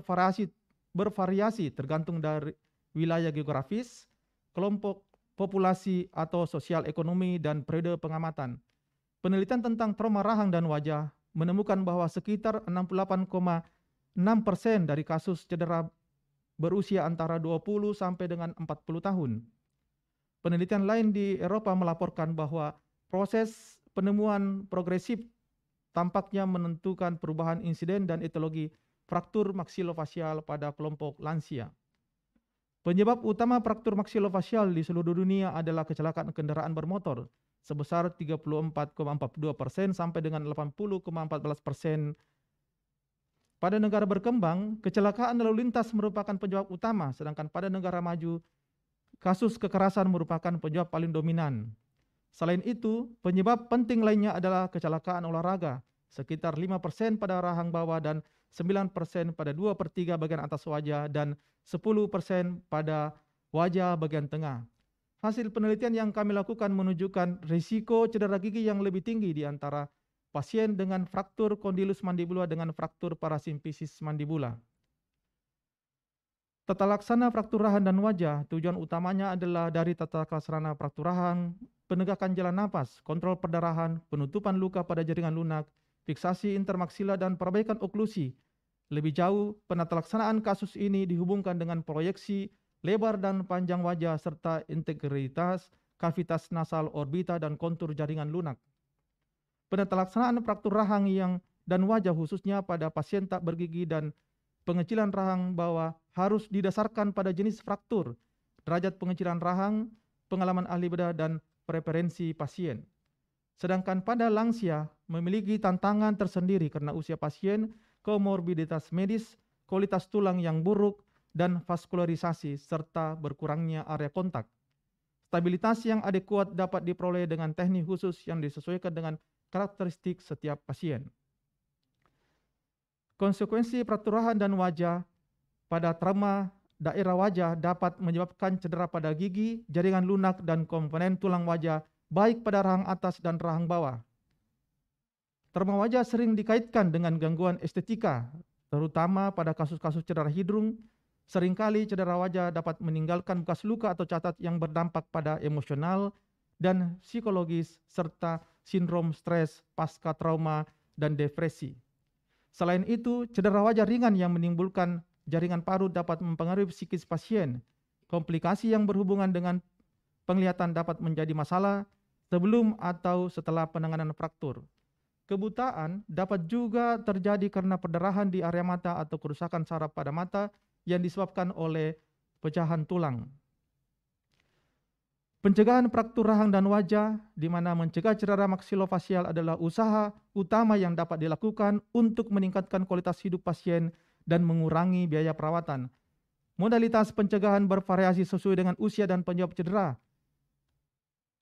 bervariasi tergantung dari wilayah geografis, kelompok populasi atau sosial ekonomi, dan periode pengamatan. Penelitian tentang trauma rahang dan wajah menemukan bahwa sekitar 68,6% dari kasus cedera berusia antara 20 sampai dengan 40 tahun. Penelitian lain di Eropa melaporkan bahwa proses penemuan progresif tampaknya menentukan perubahan insiden dan etiologi fraktur maksilofasial pada kelompok lansia. Penyebab utama fraktur maksilofasial di seluruh dunia adalah kecelakaan kendaraan bermotor sebesar 34,42% sampai dengan 80,14%. Pada negara berkembang, kecelakaan lalu lintas merupakan penyebab utama, sedangkan pada negara maju, kasus kekerasan merupakan penyebab paling dominan. Selain itu, penyebab penting lainnya adalah kecelakaan olahraga, sekitar 5% pada rahang bawah dan 9% pada 2/3 bagian atas wajah dan 10% pada wajah bagian tengah. Hasil penelitian yang kami lakukan menunjukkan risiko cedera gigi yang lebih tinggi di antara pasien dengan fraktur kondilus mandibula dengan fraktur parasimpisis mandibula. Tata laksana fraktur rahang dan wajah, tujuan utamanya adalah dari tata laksana fraktur rahang, penegakan jalan napas, kontrol perdarahan, penutupan luka pada jaringan lunak, fiksasi intermaksila, dan perbaikan oklusi. Lebih jauh, penata laksanaan kasus ini dihubungkan dengan proyeksi lebar dan panjang wajah serta integritas kavitas nasal, orbita, dan kontur jaringan lunak. Penata laksanaan fraktur rahang dan wajah khususnya pada pasien tak bergigi dan pengecilan rahang bawah harus didasarkan pada jenis fraktur, derajat pengecilan rahang, pengalaman ahli bedah, dan preferensi pasien. Sedangkan pada lansia memiliki tantangan tersendiri karena usia pasien, komorbiditas medis, kualitas tulang yang buruk, dan vaskularisasi, serta berkurangnya area kontak. Stabilitas yang adekuat dapat diperoleh dengan teknik khusus yang disesuaikan dengan karakteristik setiap pasien. Konsekuensi fraktur rahang dan wajah pada trauma daerah wajah dapat menyebabkan cedera pada gigi, jaringan lunak, dan komponen tulang wajah, baik pada rahang atas dan rahang bawah. Trauma wajah sering dikaitkan dengan gangguan estetika, terutama pada kasus-kasus cedera hidung. Seringkali cedera wajah dapat meninggalkan bekas luka atau cacat yang berdampak pada emosional dan psikologis, serta sindrom stres pasca trauma dan depresi. Selain itu, cedera wajah ringan yang menimbulkan jaringan parut dapat mempengaruhi psikis pasien. Komplikasi yang berhubungan dengan penglihatan dapat menjadi masalah sebelum atau setelah penanganan fraktur. Kebutaan dapat juga terjadi karena perdarahan di area mata atau kerusakan saraf pada mata yang disebabkan oleh pecahan tulang. Pencegahan fraktur rahang dan wajah, di mana mencegah cedera maksilofasial adalah usaha utama yang dapat dilakukan untuk meningkatkan kualitas hidup pasien dan mengurangi biaya perawatan. Modalitas pencegahan bervariasi sesuai dengan usia dan penyebab cedera.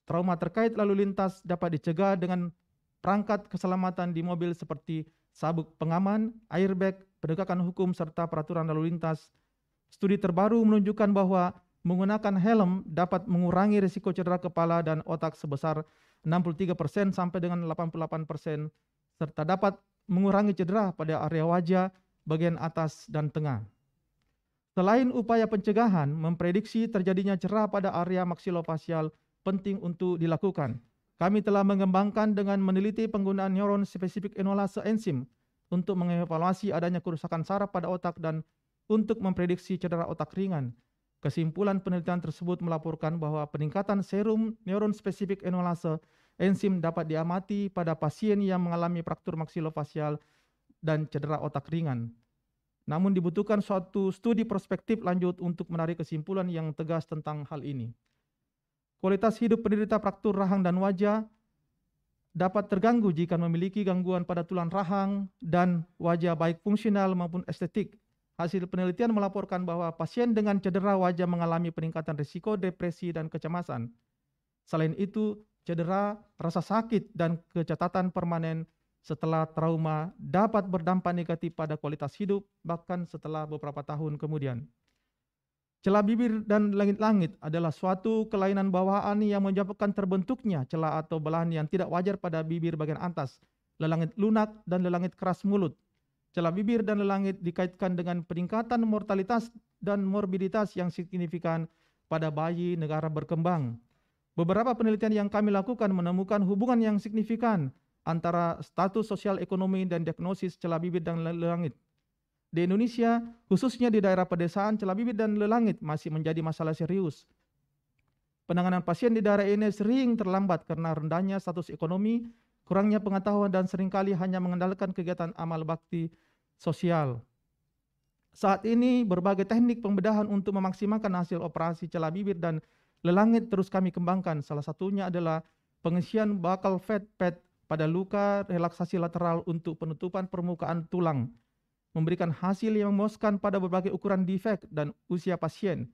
Trauma terkait lalu lintas dapat dicegah dengan perangkat keselamatan di mobil seperti sabuk pengaman, airbag, penegakan hukum, serta peraturan lalu lintas. Studi terbaru menunjukkan bahwa menggunakan helm dapat mengurangi risiko cedera kepala dan otak sebesar 63% sampai dengan 88%, serta dapat mengurangi cedera pada area wajah, bagian atas, dan tengah. Selain upaya pencegahan, memprediksi terjadinya cedera pada area maksilofasial penting untuk dilakukan. Kami telah mengembangkan dengan meneliti penggunaan neuron spesifik enolase enzim untuk mengevaluasi adanya kerusakan saraf pada otak dan untuk memprediksi cedera otak ringan. Kesimpulan penelitian tersebut melaporkan bahwa peningkatan serum neuron spesifik enolase enzim dapat diamati pada pasien yang mengalami fraktur maksilofasial dan cedera otak ringan. Namun dibutuhkan suatu studi prospektif lanjut untuk menarik kesimpulan yang tegas tentang hal ini. Kualitas hidup penderita fraktur rahang dan wajah dapat terganggu jika memiliki gangguan pada tulang rahang dan wajah baik fungsional maupun estetik. Hasil penelitian melaporkan bahwa pasien dengan cedera wajah mengalami peningkatan risiko depresi dan kecemasan. Selain itu, cedera, rasa sakit, dan kecacatan permanen setelah trauma dapat berdampak negatif pada kualitas hidup, bahkan setelah beberapa tahun kemudian. Celah bibir dan langit-langit adalah suatu kelainan bawaan yang menyebabkan terbentuknya celah atau belahan yang tidak wajar pada bibir bagian atas, lelangit lunak, dan lelangit keras mulut. Celah bibir dan lelangit dikaitkan dengan peningkatan mortalitas dan morbiditas yang signifikan pada bayi negara berkembang. Beberapa penelitian yang kami lakukan menemukan hubungan yang signifikan antara status sosial ekonomi dan diagnosis celah bibir dan lelangit. Di Indonesia, khususnya di daerah pedesaan, celah bibir dan lelangit masih menjadi masalah serius. Penanganan pasien di daerah ini sering terlambat karena rendahnya status ekonomi, kurangnya pengetahuan, dan seringkali hanya mengandalkan kegiatan amal bakti sosial. Saat ini, berbagai teknik pembedahan untuk memaksimalkan hasil operasi celah bibir dan lelangit terus kami kembangkan. Salah satunya adalah pengisian bakal pad pada luka relaksasi lateral untuk penutupan permukaan tulang, memberikan hasil yang memuaskan pada berbagai ukuran defek dan usia pasien.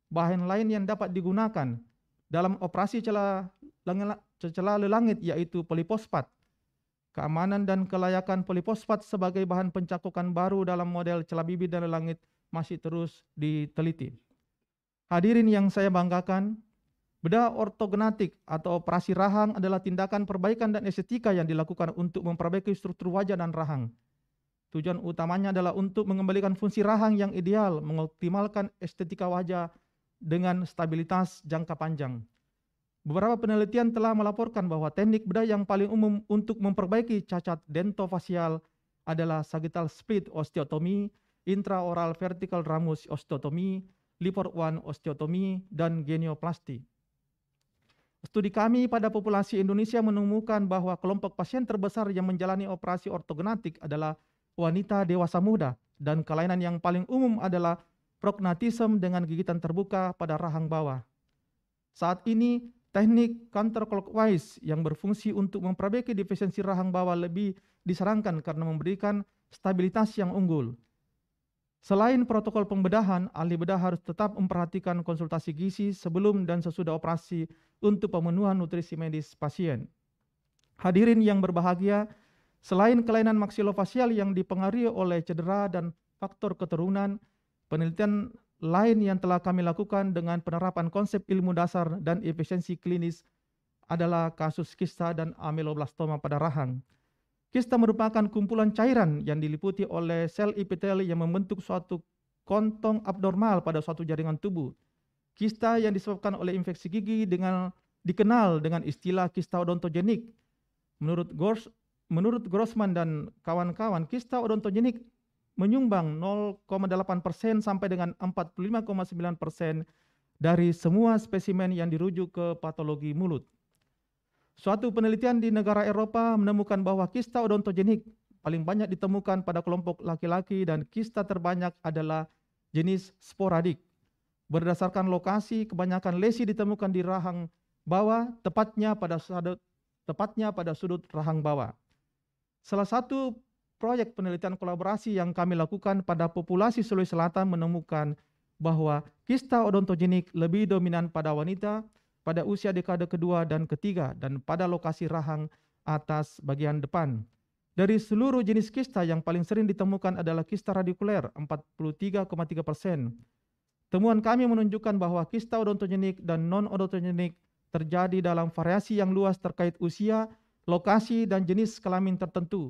Bahan lain yang dapat digunakan dalam operasi celah lelangit yaitu polifosfat. Keamanan dan kelayakan polifosfat sebagai bahan pencakokan baru dalam model celah bibir dan lelangit masih terus diteliti. Hadirin yang saya banggakan, bedah ortognatik atau operasi rahang adalah tindakan perbaikan dan estetika yang dilakukan untuk memperbaiki struktur wajah dan rahang. Tujuan utamanya adalah untuk mengembalikan fungsi rahang yang ideal, mengoptimalkan estetika wajah dengan stabilitas jangka panjang. Beberapa penelitian telah melaporkan bahwa teknik bedah yang paling umum untuk memperbaiki cacat dentofasial adalah sagittal split osteotomy, intraoral vertical ramus osteotomy, Lippert I osteotomy, dan genioplasti. Studi kami pada populasi Indonesia menemukan bahwa kelompok pasien terbesar yang menjalani operasi ortognatik adalah wanita dewasa muda, dan kelainan yang paling umum adalah prognatisme dengan gigitan terbuka pada rahang bawah. Saat ini, teknik counterclockwise yang berfungsi untuk memperbaiki defisiensi rahang bawah lebih disarankan karena memberikan stabilitas yang unggul. Selain protokol pembedahan, ahli bedah harus tetap memperhatikan konsultasi gizi sebelum dan sesudah operasi untuk pemenuhan nutrisi medis pasien. Hadirin yang berbahagia, selain kelainan maksilofasial yang dipengaruhi oleh cedera dan faktor keturunan, penelitian lain yang telah kami lakukan dengan penerapan konsep ilmu dasar dan efisiensi klinis adalah kasus kista dan ameloblastoma pada rahang. Kista merupakan kumpulan cairan yang diliputi oleh sel epitel yang membentuk suatu kontong abnormal pada suatu jaringan tubuh. Kista yang disebabkan oleh infeksi gigi dikenal dengan istilah kista odontogenik. Menurut Grossman dan kawan-kawan, kista odontogenik menyumbang 0,8% sampai dengan 45,9% dari semua spesimen yang dirujuk ke patologi mulut. Suatu penelitian di negara Eropa menemukan bahwa kista odontogenik paling banyak ditemukan pada kelompok laki-laki dan kista terbanyak adalah jenis sporadik. Berdasarkan lokasi, kebanyakan lesi ditemukan di rahang bawah, tepatnya pada sudut rahang bawah. Salah satu proyek penelitian kolaborasi yang kami lakukan pada populasi Sulawesi Selatan menemukan bahwa kista odontogenik lebih dominan pada wanita pada usia dekade kedua dan ketiga dan pada lokasi rahang atas bagian depan. Dari seluruh jenis kista yang paling sering ditemukan adalah kista radikuler 43,3%. Temuan kami menunjukkan bahwa kista odontogenik dan non-odontogenik terjadi dalam variasi yang luas terkait usia, lokasi, dan jenis kelamin tertentu.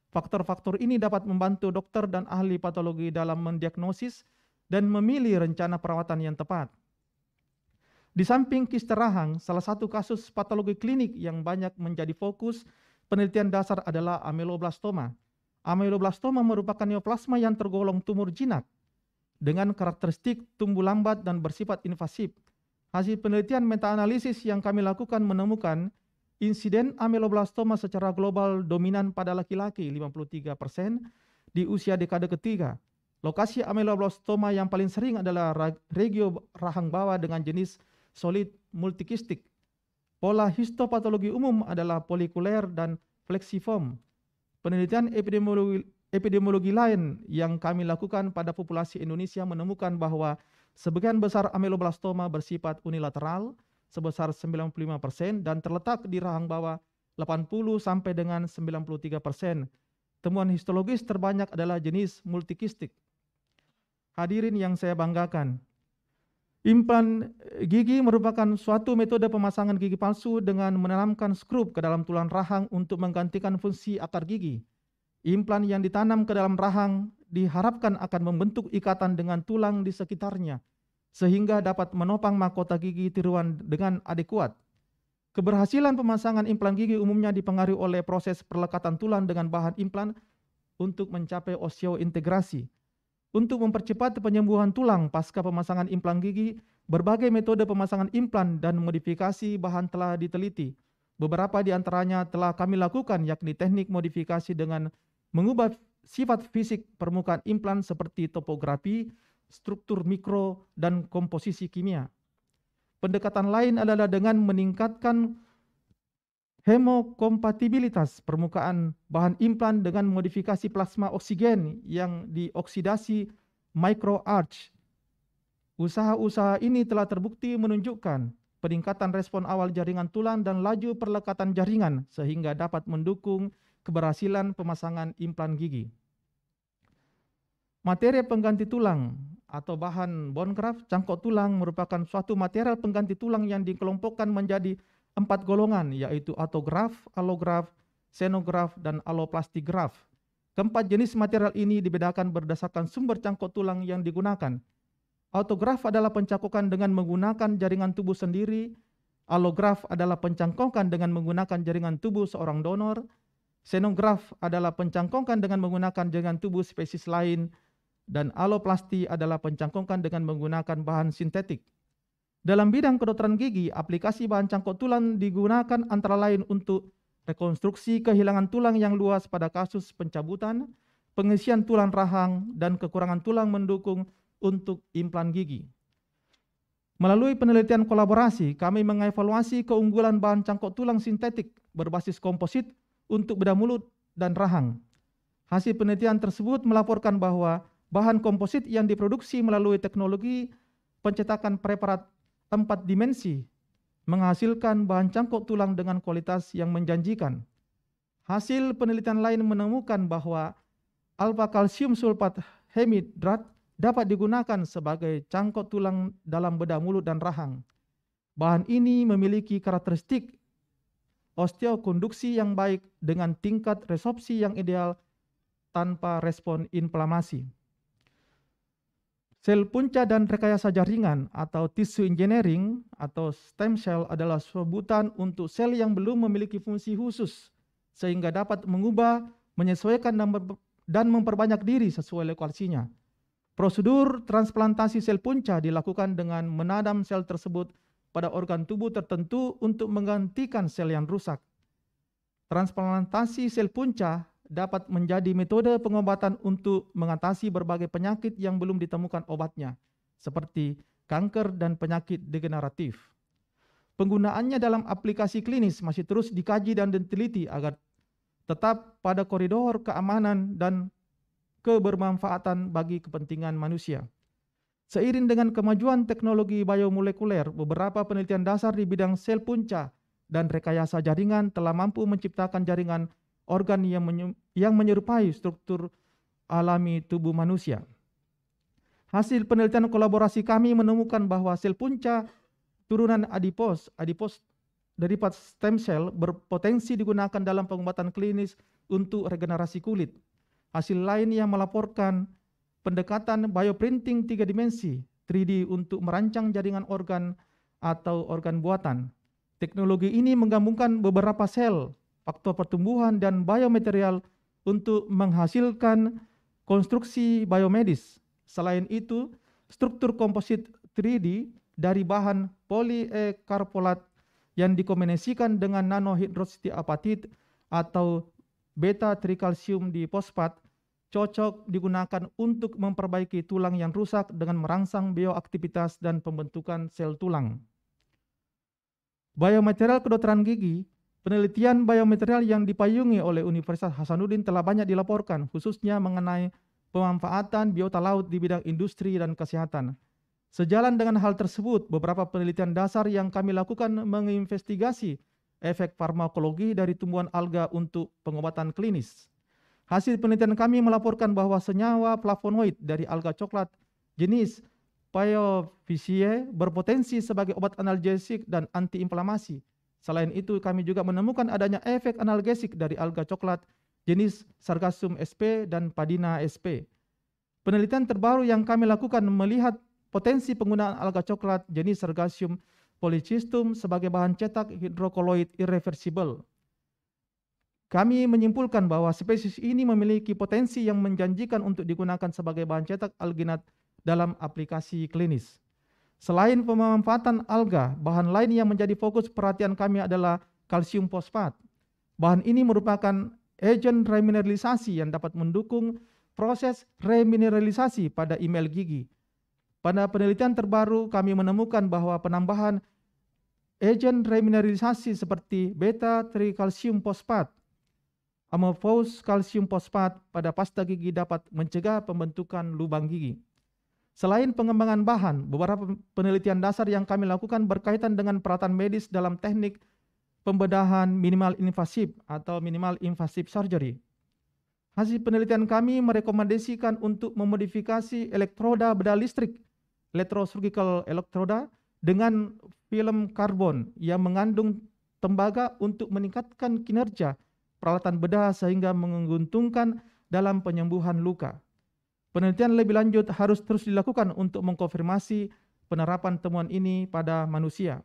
Faktor-faktor ini dapat membantu dokter dan ahli patologi dalam mendiagnosis dan memilih rencana perawatan yang tepat. Di samping kista rahang, salah satu kasus patologi klinik yang banyak menjadi fokus penelitian dasar adalah ameloblastoma. Ameloblastoma merupakan neoplasma yang tergolong tumor jinak dengan karakteristik tumbuh lambat dan bersifat invasif. Hasil penelitian meta-analisis yang kami lakukan menemukan insiden ameloblastoma secara global dominan pada laki-laki 53% di usia dekade ketiga. Lokasi ameloblastoma yang paling sering adalah regio rahang bawah dengan jenis solid multikistik. Pola histopatologi umum adalah folikuler dan fleksiform. Penelitian epidemiologi lain yang kami lakukan pada populasi Indonesia menemukan bahwa sebagian besar ameloblastoma bersifat unilateral sebesar 95% dan terletak di rahang bawah 80 sampai dengan 93%. Temuan histologis terbanyak adalah jenis multikistik. Hadirin yang saya banggakan, implan gigi merupakan suatu metode pemasangan gigi palsu dengan menanamkan skrup ke dalam tulang rahang untuk menggantikan fungsi akar gigi. Implan yang ditanam ke dalam rahang diharapkan akan membentuk ikatan dengan tulang di sekitarnya, sehingga dapat menopang mahkota gigi tiruan dengan adekuat. Keberhasilan pemasangan implan gigi umumnya dipengaruhi oleh proses perlekatan tulang dengan bahan implan untuk mencapai osteointegrasi. Untuk mempercepat penyembuhan tulang pasca pemasangan implan gigi, berbagai metode pemasangan implan dan modifikasi bahan telah diteliti. Beberapa di antaranya telah kami lakukan, yakni teknik modifikasi dengan mengubah sifat fisik permukaan implan seperti topografi, struktur mikro, dan komposisi kimia. Pendekatan lain adalah dengan meningkatkan hemokompatibilitas permukaan bahan implan dengan modifikasi plasma oksigen yang dioksidasi microarch. Usaha-usaha ini telah terbukti menunjukkan peningkatan respon awal jaringan tulang dan laju perlekatan jaringan sehingga dapat mendukung keberhasilan pemasangan implan gigi. Materi pengganti tulang atau bahan bone graft cangkok tulang merupakan suatu material pengganti tulang yang dikelompokkan menjadi 4 golongan, yaitu autograft, allograft, xenograft, dan alloplastic graft. Keempat jenis material ini dibedakan berdasarkan sumber cangkok tulang yang digunakan. Autograft adalah pencangkokan dengan menggunakan jaringan tubuh sendiri, allograft adalah pencangkokan dengan menggunakan jaringan tubuh seorang donor, xenograft adalah pencangkokan dengan menggunakan jaringan tubuh spesies lain, dan alloplasty adalah pencangkokan dengan menggunakan bahan sintetik. Dalam bidang kedokteran gigi, aplikasi bahan cangkok tulang digunakan antara lain untuk rekonstruksi kehilangan tulang yang luas pada kasus pencabutan, pengisian tulang rahang, dan kekurangan tulang mendukung untuk implan gigi. Melalui penelitian kolaborasi, kami mengevaluasi keunggulan bahan cangkok tulang sintetik berbasis komposit untuk bedah mulut dan rahang. Hasil penelitian tersebut melaporkan bahwa bahan komposit yang diproduksi melalui teknologi pencetakan preparat 4 dimensi menghasilkan bahan cangkok tulang dengan kualitas yang menjanjikan. Hasil penelitian lain menemukan bahwa alpha kalsium sulfat hemidrat dapat digunakan sebagai cangkok tulang dalam bedah mulut dan rahang. Bahan ini memiliki karakteristik osteokonduksi yang baik dengan tingkat resorpsi yang ideal tanpa respon inflamasi. Sel punca dan rekayasa jaringan atau tissue engineering atau stem cell adalah sebutan untuk sel yang belum memiliki fungsi khusus sehingga dapat mengubah, menyesuaikan dan memperbanyak diri sesuai lokasinya. Prosedur transplantasi sel punca dilakukan dengan menadam sel tersebut pada organ tubuh tertentu untuk menggantikan sel yang rusak. Transplantasi sel punca dapat menjadi metode pengobatan untuk mengatasi berbagai penyakit yang belum ditemukan obatnya, seperti kanker dan penyakit degeneratif. Penggunaannya dalam aplikasi klinis masih terus dikaji dan diteliti agar tetap pada koridor keamanan dan kebermanfaatan bagi kepentingan manusia. Seiring dengan kemajuan teknologi biomolekuler, beberapa penelitian dasar di bidang sel punca dan rekayasa jaringan telah mampu menciptakan jaringan organ yang menyerupai struktur alami tubuh manusia. Hasil penelitian kolaborasi kami menemukan bahwa sel punca turunan adipos derivat stem cell berpotensi digunakan dalam pengobatan klinis untuk regenerasi kulit. Hasil lain yang melaporkan pendekatan bioprinting 3 dimensi 3D untuk merancang jaringan organ atau organ buatan. Teknologi ini menggabungkan beberapa sel, faktor pertumbuhan, dan biomaterial untuk menghasilkan konstruksi biomedis. Selain itu, struktur komposit 3D dari bahan poliekarpolat yang dikombinasikan dengan nanohidroksi apatit atau beta trikalsium difosfat cocok digunakan untuk memperbaiki tulang yang rusak dengan merangsang bioaktivitas dan pembentukan sel tulang. Biomaterial kedokteran gigi, penelitian biomaterial yang dipayungi oleh Universitas Hasanuddin telah banyak dilaporkan, khususnya mengenai pemanfaatan biota laut di bidang industri dan kesehatan. Sejalan dengan hal tersebut, beberapa penelitian dasar yang kami lakukan menginvestigasi efek farmakologi dari tumbuhan alga untuk pengobatan klinis. Hasil penelitian kami melaporkan bahwa senyawa flavonoid dari alga coklat jenis Pyophysciae berpotensi sebagai obat analgesik dan antiinflamasi. Selain itu, kami juga menemukan adanya efek analgesik dari alga coklat jenis Sargassum sp dan Padina sp. Penelitian terbaru yang kami lakukan melihat potensi penggunaan alga coklat jenis Sargassum polycystum sebagai bahan cetak hidrokoloid irreversible. Kami menyimpulkan bahwa spesies ini memiliki potensi yang menjanjikan untuk digunakan sebagai bahan cetak alginat dalam aplikasi klinis. Selain pemanfaatan alga, bahan lain yang menjadi fokus perhatian kami adalah kalsium fosfat. Bahan ini merupakan agen remineralisasi yang dapat mendukung proses remineralisasi pada email gigi. Pada penelitian terbaru, kami menemukan bahwa penambahan agen remineralisasi seperti beta-trikalsium fosfat, amorphous kalsium fosfat pada pasta gigi dapat mencegah pembentukan lubang gigi. Selain pengembangan bahan, beberapa penelitian dasar yang kami lakukan berkaitan dengan perawatan medis dalam teknik pembedahan minimal invasif atau minimal invasive surgery. Hasil penelitian kami merekomendasikan untuk memodifikasi elektroda bedah listrik, electrosurgical elektroda, dengan film karbon yang mengandung tembaga untuk meningkatkan kinerja peralatan bedah sehingga menguntungkan dalam penyembuhan luka. Penelitian lebih lanjut harus terus dilakukan untuk mengkonfirmasi penerapan temuan ini pada manusia.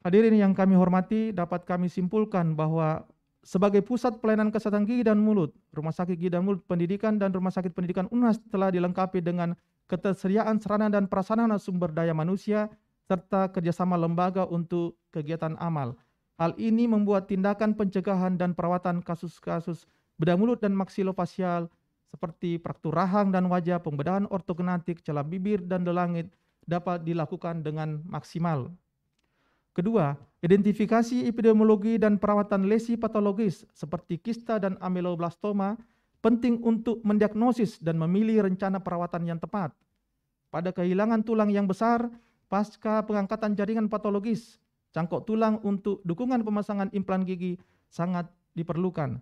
Hadirin yang kami hormati, dapat kami simpulkan bahwa sebagai pusat pelayanan kesehatan gigi dan mulut, Rumah Sakit Gigi dan Mulut Pendidikan dan Rumah Sakit Pendidikan UNHAS telah dilengkapi dengan ketersediaan sarana dan prasarana sumber daya manusia serta kerjasama lembaga untuk kegiatan amal. Hal ini membuat tindakan pencegahan dan perawatan kasus-kasus bedah mulut dan maksilofasial seperti fraktur rahang dan wajah, pembedahan ortognatik, celah bibir dan delangit dapat dilakukan dengan maksimal. Kedua, identifikasi epidemiologi dan perawatan lesi patologis seperti kista dan ameloblastoma penting untuk mendiagnosis dan memilih rencana perawatan yang tepat. Pada kehilangan tulang yang besar, pasca pengangkatan jaringan patologis, cangkok tulang untuk dukungan pemasangan implan gigi sangat diperlukan.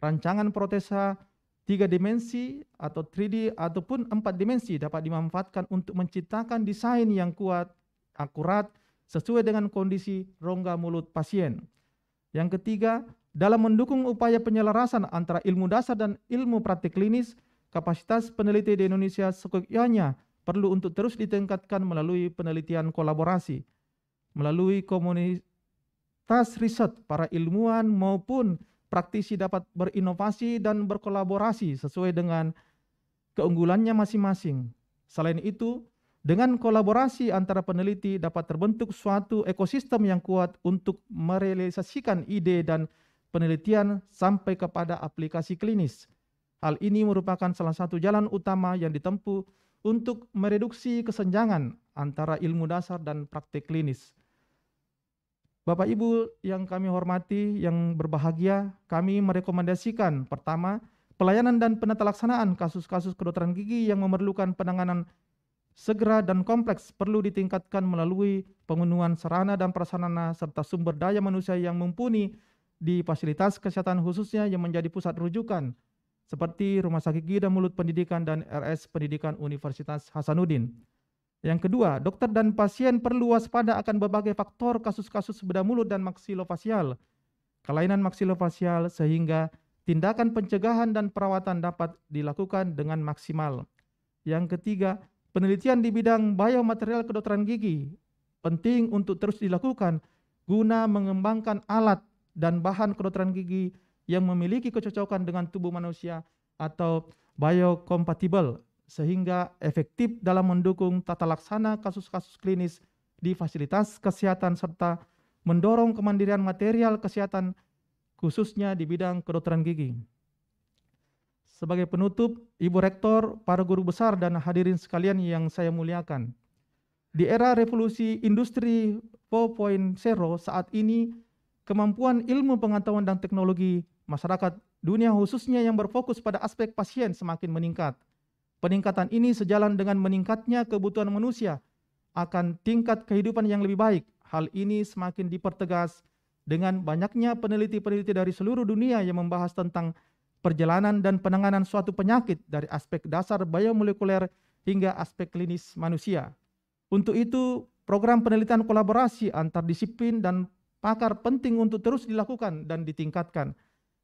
Rancangan protesa 3 dimensi atau 3D ataupun 4 dimensi dapat dimanfaatkan untuk menciptakan desain yang kuat, akurat, sesuai dengan kondisi rongga mulut pasien. Yang ketiga, dalam mendukung upaya penyelarasan antara ilmu dasar dan ilmu praktik klinis, kapasitas peneliti di Indonesia seyogyanya perlu untuk terus ditingkatkan melalui penelitian kolaborasi, melalui komunitas riset para ilmuwan maupun praktisi dapat berinovasi dan berkolaborasi sesuai dengan keunggulannya masing-masing. Selain itu, dengan kolaborasi antara peneliti dapat terbentuk suatu ekosistem yang kuat untuk merealisasikan ide dan penelitian sampai kepada aplikasi klinis. Hal ini merupakan salah satu jalan utama yang ditempuh untuk mereduksi kesenjangan antara ilmu dasar dan praktik klinis. Bapak Ibu yang kami hormati, yang berbahagia, kami merekomendasikan pertama, pelayanan dan penata laksanaan kasus-kasus kedokteran gigi yang memerlukan penanganan segera dan kompleks perlu ditingkatkan melalui pemenuhan sarana dan prasarana serta sumber daya manusia yang mumpuni di fasilitas kesehatan khususnya yang menjadi pusat rujukan seperti Rumah Sakit Gigi dan Mulut Pendidikan dan RS Pendidikan Universitas Hasanuddin. Yang kedua, dokter dan pasien perlu waspada akan berbagai faktor kasus-kasus bedah mulut dan maksilofasial, kelainan maksilofasial sehingga tindakan pencegahan dan perawatan dapat dilakukan dengan maksimal. Yang ketiga, penelitian di bidang biomaterial kedokteran gigi penting untuk terus dilakukan guna mengembangkan alat dan bahan kedokteran gigi yang memiliki kecocokan dengan tubuh manusia atau biocompatible sehingga efektif dalam mendukung tata laksana kasus-kasus klinis di fasilitas kesehatan serta mendorong kemandirian material kesehatan khususnya di bidang kedokteran gigi. Sebagai penutup, Ibu Rektor, para guru besar, dan hadirin sekalian yang saya muliakan. Di era revolusi industri 4.0 saat ini, kemampuan ilmu pengetahuan dan teknologi masyarakat dunia khususnya yang berfokus pada aspek pasien semakin meningkat. Peningkatan ini sejalan dengan meningkatnya kebutuhan manusia akan tingkat kehidupan yang lebih baik. Hal ini semakin dipertegas dengan banyaknya peneliti-peneliti dari seluruh dunia yang membahas tentang perjalanan dan penanganan suatu penyakit dari aspek dasar biomolekuler hingga aspek klinis manusia. Untuk itu, program penelitian kolaborasi antar disiplin dan pakar penting untuk terus dilakukan dan ditingkatkan.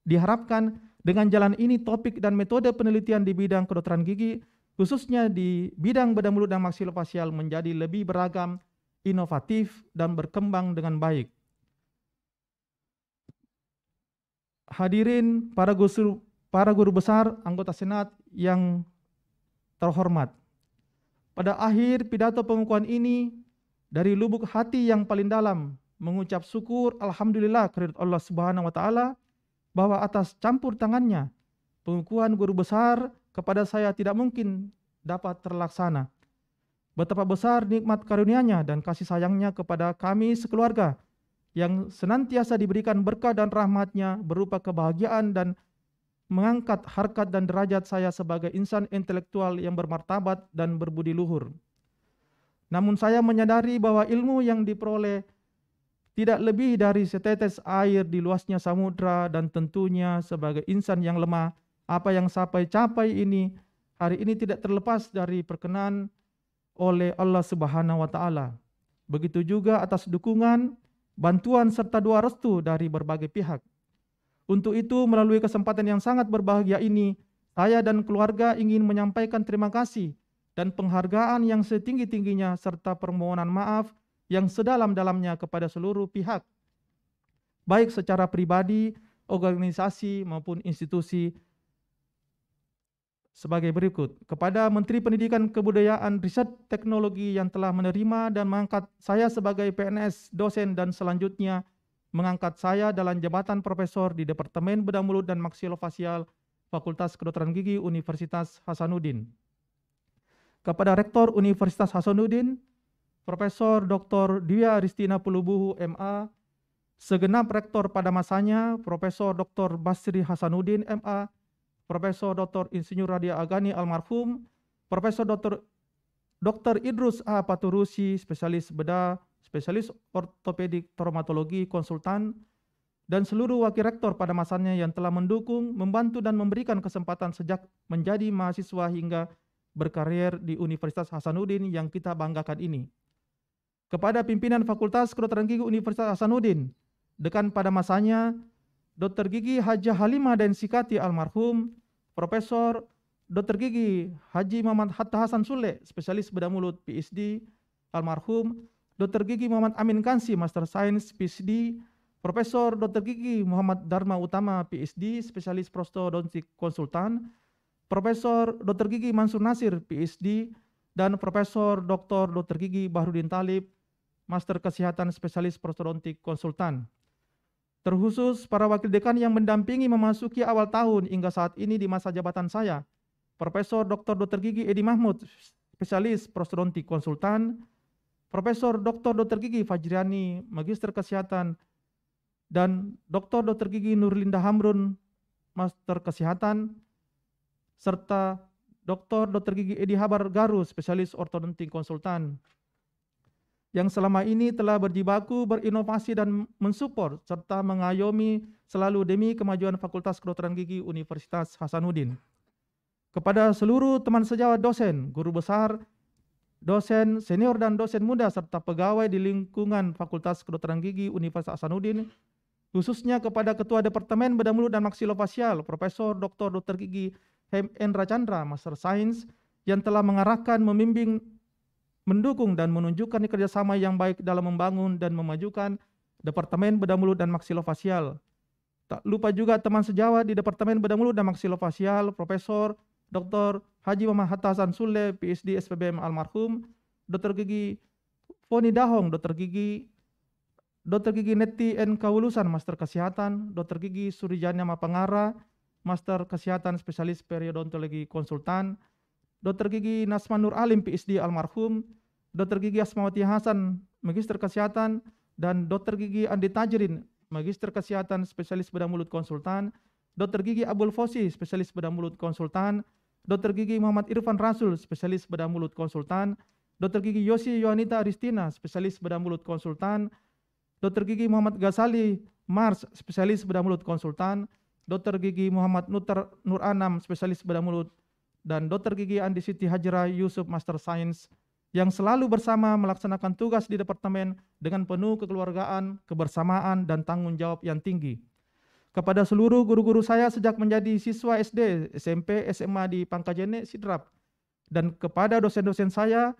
Diharapkan dengan jalan ini topik dan metode penelitian di bidang kedokteran gigi, khususnya di bidang bedah mulut dan maksilofasial menjadi lebih beragam, inovatif, dan berkembang dengan baik. Hadirin para guru besar, anggota Senat yang terhormat. Pada akhir pidato pengukuhan ini, dari lubuk hati yang paling dalam, mengucap syukur alhamdulillah kehadirat Allah Subhanahu wa taala bahwa atas campur tangannya pengukuhan guru besar kepada saya tidak mungkin dapat terlaksana. Betapa besar nikmat karunia-Nya dan kasih sayangnya kepada kami sekeluarga yang senantiasa diberikan berkah dan rahmat-Nya berupa kebahagiaan dan mengangkat harkat dan derajat saya sebagai insan intelektual yang bermartabat dan berbudi luhur. Namun saya menyadari bahwa ilmu yang diperoleh tidak lebih dari setetes air di luasnya samudra, dan tentunya sebagai insan yang lemah, apa yang saya capai ini hari ini tidak terlepas dari perkenan oleh Allah Subhanahu wa taala. Begitu juga atas dukungan, bantuan serta doa restu dari berbagai pihak. Untuk itu, melalui kesempatan yang sangat berbahagia ini, saya dan keluarga ingin menyampaikan terima kasih dan penghargaan yang setinggi-tingginya serta permohonan maaf yang sedalam-dalamnya kepada seluruh pihak, baik secara pribadi, organisasi, maupun institusi sebagai berikut. Kepada Menteri Pendidikan Kebudayaan Riset Teknologi yang telah menerima dan mengangkat saya sebagai PNS dosen dan selanjutnya mengangkat saya dalam jabatan profesor di Departemen Bedah Mulut dan Maksilofasial Fakultas Kedokteran Gigi Universitas Hasanuddin. Kepada Rektor Universitas Hasanuddin, Profesor Dr. Dia Ristina Pulubuhu MA, segenap rektor pada masanya, Profesor Dr. Basri Hasanuddin MA, Profesor Dr. Insinyur Radia Agani almarhum, Profesor Dr. Idrus A. Paturusi, spesialis bedah, spesialis ortopedik traumatologi konsultan, dan seluruh wakil rektor pada masanya yang telah mendukung, membantu, dan memberikan kesempatan sejak menjadi mahasiswa hingga berkarir di Universitas Hasanuddin yang kita banggakan ini. Kepada pimpinan Fakultas Kedokteran Gigi Universitas Hasanuddin, dekan pada masanya, Dr. Gigi Hajah Halimah Densikati almarhum, Profesor Dr. Gigi Haji Muhammad Hatta Hasan Sule, spesialis bedah mulut PhD almarhum, Dr. Gigi Muhammad Amin Kansi, Master Science PhD, Profesor Dr. Gigi Muhammad Dharma Utama PhD, spesialis prostodontik konsultan, Profesor Dr. Gigi Mansur Nasir PhD, dan Profesor Dr. Gigi Bahrudin Talib, Master Kesehatan spesialis prostodontik konsultan. Terkhusus para wakil dekan yang mendampingi memasuki awal tahun hingga saat ini di masa jabatan saya, Profesor Dr. Gigi Edi Mahmud, spesialis prostodontik konsultan, Profesor Dr. Gigi Fajriani, Magister Kesehatan, dan Dr. Gigi Nurlinda Hamrun, Master Kesehatan, serta Dr. Gigi Edi Habar Garu, spesialis ortodontik konsultan, yang selama ini telah berjibaku berinovasi dan mensupport serta mengayomi selalu demi kemajuan Fakultas Kedokteran Gigi Universitas Hasanuddin. Kepada seluruh teman sejawat dosen, guru besar, dosen senior dan dosen muda serta pegawai di lingkungan Fakultas Kedokteran Gigi Universitas Hasanuddin, khususnya kepada Ketua Departemen Bedah Mulut dan Maksilofasial, Profesor Dr. Gigi Hendra Chandra, Master Science, yang telah mengarahkan, membimbing, mendukung, dan menunjukkan kerjasama yang baik dalam membangun dan memajukan Departemen Bedah Mulut dan Maksilofasial. Tak lupa juga teman sejawat di Departemen Bedah Mulut dan Maksilofasial, Profesor Dr. Haji Muhammad Hatta Hasan Sule, PhD SPBM almarhum, Dr. Gigi Foni Dahong, Dr. Gigi Neti N. Kaulusan, Master Kesehatan, Dr. Gigi Surijanya Mapangara, Master Kesehatan Spesialis Periodontologi Konsultan, Dr. Gigi Nasman Nur Alim PhD almarhum, Dr. Gigi Asmawati Hasan Magister Kesehatan, dan Dr. Gigi Andi Tajrin Magister Kesehatan Spesialis Bedah Mulut Konsultan, Dr. Gigi Abdul Fosi Spesialis Bedah Mulut Konsultan, Dr. Gigi Muhammad Irfan Rasul Spesialis Bedah Mulut Konsultan, Dr. Gigi Yosi Yohanita Aristina Spesialis Bedah Mulut Konsultan, Dr. Gigi Muhammad Ghazali Mars Spesialis Bedah Mulut Konsultan, Dr. Gigi Muhammad Nur Anam Spesialis Bedah Mulut, dan Dr. Gigi Andi Siti Hajra Yusuf Master Sains yang selalu bersama melaksanakan tugas di departemen dengan penuh kekeluargaan, kebersamaan, dan tanggung jawab yang tinggi. Kepada seluruh guru-guru saya sejak menjadi siswa SD, SMP, SMA di Pangkajene, Sidrap, dan kepada dosen-dosen saya,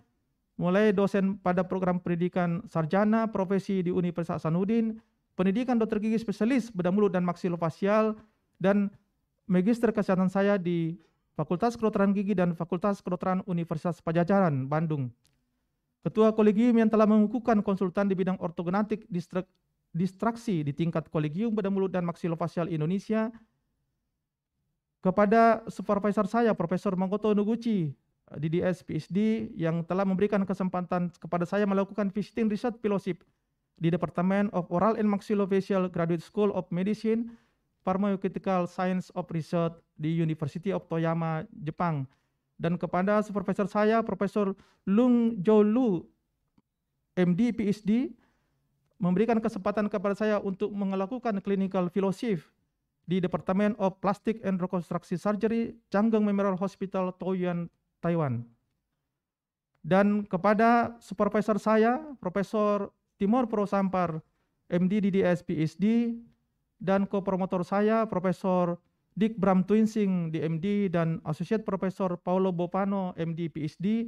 mulai dosen pada program pendidikan sarjana profesi di Universitas Hasanuddin, pendidikan Dr. Gigi Spesialis Bedah Mulut dan Maksilofasial, dan magister kesehatan saya di Fakultas Kedokteran Gigi dan Fakultas Kedokteran Universitas Padjadjaran, Bandung. Ketua kolegium yang telah mengukuhkan konsultan di bidang ortodontik distraksi di tingkat kolegium Bedah Mulut dan Maksilofasial Indonesia. Kepada supervisor saya, Profesor Mangkoto Noguchi, DDS PhD, yang telah memberikan kesempatan kepada saya melakukan visiting research fellowship di Department of Oral and Maxillofacial Graduate School of Medicine, Pharmaceutical Science of Research di University of Toyama, Jepang. Dan kepada supervisor saya, Profesor Lung Jo Lu, MD PhD, memberikan kesempatan kepada saya untuk melakukan clinical fellowship di Department of Plastic and Reconstructive Surgery, Changgeng Memorial Hospital, Taoyuan, Taiwan. Dan kepada supervisor saya, Profesor Timur Pro Sampar, MD DDS PhD, dan kopromotor saya, Profesor Dick Bram Twinsing, DMD, dan Associate Profesor Paulo Bopano, MD PhD,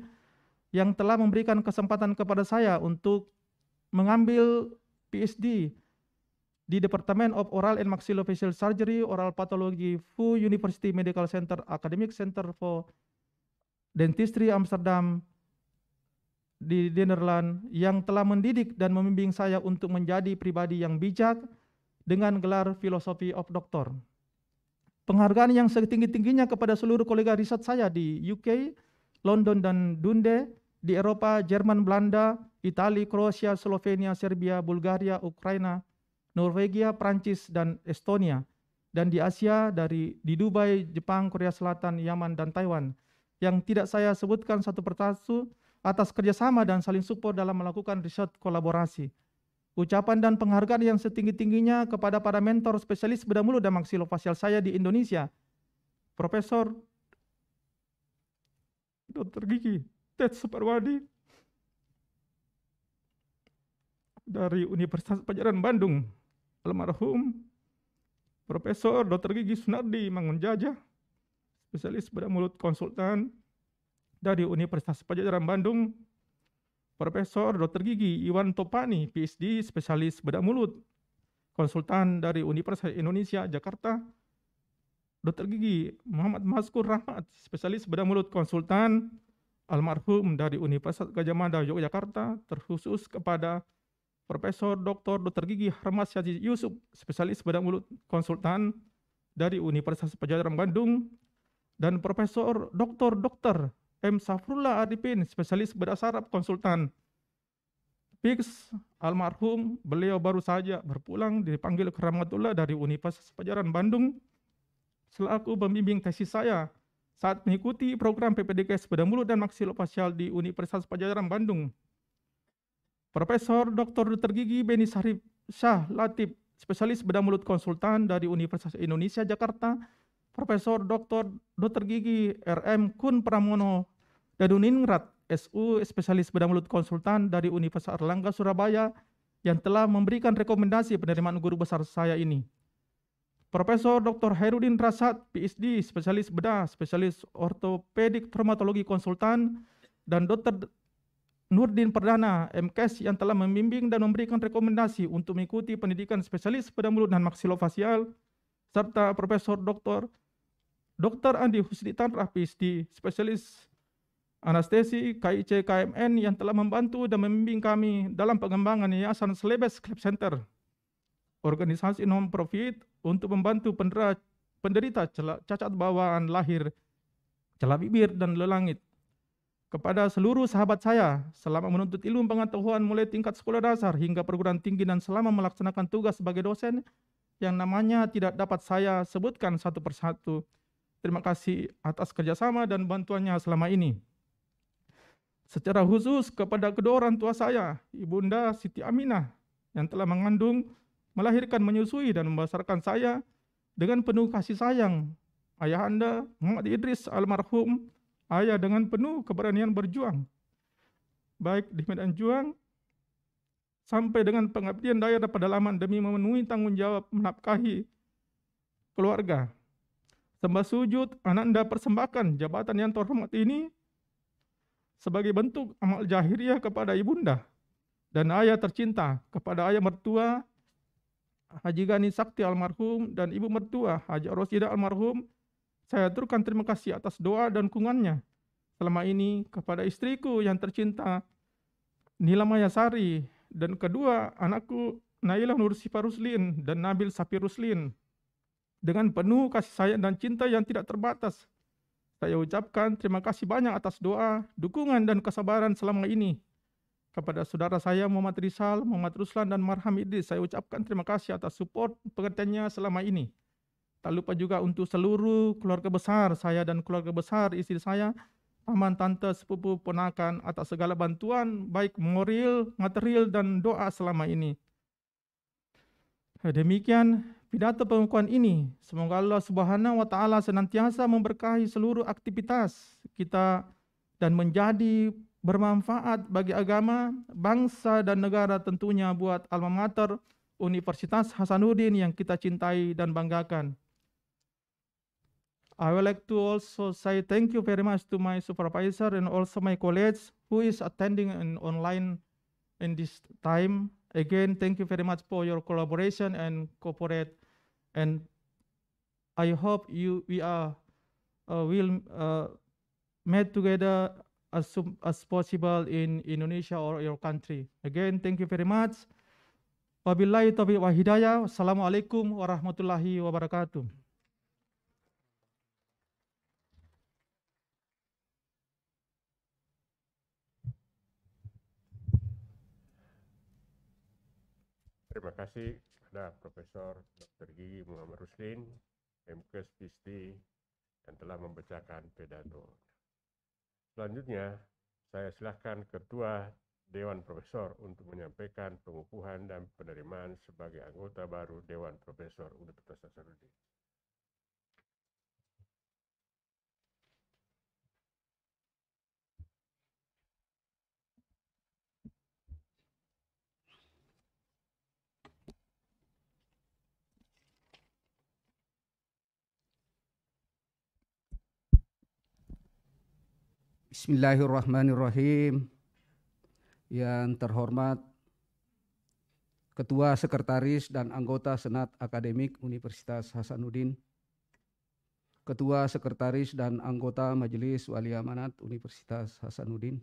yang telah memberikan kesempatan kepada saya untuk mengambil PhD di Department of Oral and Maxillofacial Surgery, Oral Pathology, VU University Medical Center, Academic Center for Dentistry Amsterdam di Netherlands, yang telah mendidik dan membimbing saya untuk menjadi pribadi yang bijak dengan gelar Philosophy of Doctor. Penghargaan yang setinggi-tingginya kepada seluruh kolega riset saya di UK, London, dan Dundee, di Eropa, Jerman, Belanda, Italia, Kroasia, Slovenia, Serbia, Bulgaria, Ukraina, Norwegia, Prancis, dan Estonia, dan di Asia di Dubai, Jepang, Korea Selatan, Yaman, dan Taiwan, yang tidak saya sebutkan satu persatu atas kerjasama dan saling support dalam melakukan riset kolaborasi. Ucapan dan penghargaan yang setinggi-tingginya kepada para mentor spesialis bedah mulut dan maksilofasial saya di Indonesia, Profesor Dr. Gigi Ted Suparwadi dari Universitas Padjadjaran Bandung, almarhum Profesor Dr. Gigi Sunardi Mangunjajah, spesialis bedah mulut konsultan dari Universitas Padjadjaran Bandung, Profesor Dr. Gigi Iwan Topani, PhD, spesialis bedah mulut, konsultan dari Universitas Indonesia, Jakarta, Dr. Gigi Muhammad Maskur Rahmat, spesialis bedah mulut konsultan, almarhum dari Universitas Gadjah Mada, Yogyakarta, terkhusus kepada Profesor Dr. Gigi Harmas Syazi Yusuf, spesialis bedah mulut konsultan dari Universitas Padjadjaran Bandung, dan Profesor Dr. M. Safrullah Arifin, spesialis bedah saraf konsultan. Fix, almarhum, beliau baru saja berpulang dipanggil ke Rahmatullah dari Universitas Padjadjaran Bandung selaku pembimbing tesis saya saat mengikuti program PPDKS bedah mulut dan maksilofasial di Universitas Padjadjaran Bandung. Profesor Dr. Gigi Beni Sarif Syah Latif, spesialis bedah mulut konsultan dari Universitas Indonesia, Jakarta, Profesor Dr. Gigi RM Kun Pramono Daduningrat, SU, spesialis bedah mulut konsultan dari Universitas Erlangga, Surabaya, yang telah memberikan rekomendasi penerimaan guru besar saya ini. Profesor Dr. Hairudin Rasad, PhD, spesialis bedah, spesialis ortopedik traumatologi konsultan, dan Dr. Nurdin Perdana, MKes, yang telah membimbing dan memberikan rekomendasi untuk mengikuti pendidikan spesialis bedah mulut dan maksilofasial, serta Profesor Dr. Andi Husni Tanrah, PhD, spesialis anestesi KIC KMN, yang telah membantu dan membimbing kami dalam pengembangan Yayasan Slebes Club Center, organisasi non-profit untuk membantu pendera penderita cacat bawaan lahir, celah bibir, dan lelangit. Kepada seluruh sahabat saya selama menuntut ilmu pengetahuan mulai tingkat sekolah dasar hingga perguruan tinggi dan selama melaksanakan tugas sebagai dosen yang namanya tidak dapat saya sebutkan satu persatu. Terima kasih atas kerjasama dan bantuannya selama ini. Secara khusus kepada kedua orang tua saya, Ibunda Siti Aminah yang telah mengandung, melahirkan, menyusui, dan membesarkan saya dengan penuh kasih sayang. Ayahanda Muhammad Idris almarhum, ayah dengan penuh keberanian berjuang, baik di medan juang sampai dengan pengabdian daya dan pedalaman demi memenuhi tanggung jawab menafkahi keluarga. Sembah sujud ananda persembahkan jabatan yang terhormat ini sebagai bentuk amal jahiriah kepada ibunda dan ayah tercinta, kepada ayah mertua Haji Gani Sakti almarhum dan ibu mertua Haji Rosidah almarhum. Saya aturkan terima kasih atas doa dan dukungannya selama ini kepada istriku yang tercinta Nila Mayasari dan kedua anakku Nailah Nur Sifa Ruslin dan Nabil Safi Ruslin. Dengan penuh kasih sayang dan cinta yang tidak terbatas, saya ucapkan terima kasih banyak atas doa, dukungan, dan kesabaran selama ini. Kepada saudara saya Muhammad Rizal, Muhammad Ruslan, dan Marham Idris, saya ucapkan terima kasih atas support pengertiannya selama ini. Tak lupa juga untuk seluruh keluarga besar saya dan keluarga besar istri saya, paman, tante, sepupu, ponakan atas segala bantuan baik moral, material, dan doa selama ini. Demikian pidato pengukuhan ini. Semoga Allah Subhanahu wa taala senantiasa memberkahi seluruh aktivitas kita dan menjadi bermanfaat bagi agama, bangsa, dan negara, tentunya buat alma mater Universitas Hasanuddin yang kita cintai dan banggakan. I would like to also say thank you very much to my supervisor and also my colleagues who is attending online in this time. Again, thank you very much for your collaboration and cooperate. And I hope we will meet together as soon as possible in Indonesia or your country. Again, thank you very much. Wabillahi taufiq wa hidayah. Wassalamualaikum warahmatullahi wabarakatuh. Terima kasih kepada Profesor Dr. Gigi Muhammad Ruslin, MKes PhD, yang telah membacakan pidato. Selanjutnya, saya silakan Ketua Dewan Profesor untuk menyampaikan pengukuhan dan penerimaan sebagai anggota baru Dewan Profesor Universitas Hasanuddin. Bismillahirrahmanirrahim. Yang terhormat Ketua Sekretaris dan anggota Senat Akademik Universitas Hasanuddin, Ketua Sekretaris dan anggota Majelis Wali Amanat Universitas Hasanuddin,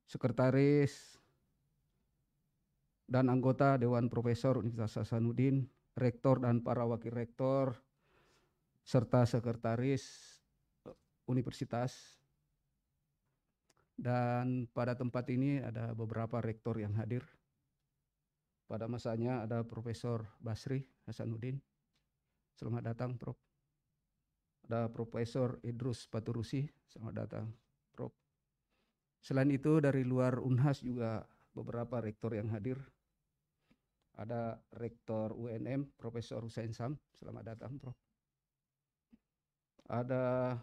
Sekretaris dan anggota Dewan Profesor Universitas Hasanuddin, Rektor dan para Wakil Rektor, serta Sekretaris Universitas. Dan pada tempat ini ada beberapa rektor yang hadir. Pada masanya ada Profesor Basri Hasanuddin. Selamat datang, Prof. Ada Profesor Idrus Paturusi. Selamat datang, Prof. Selain itu dari luar Unhas juga beberapa rektor yang hadir. Ada Rektor UNM, Profesor Hussein Sam. Selamat datang, Prof. Ada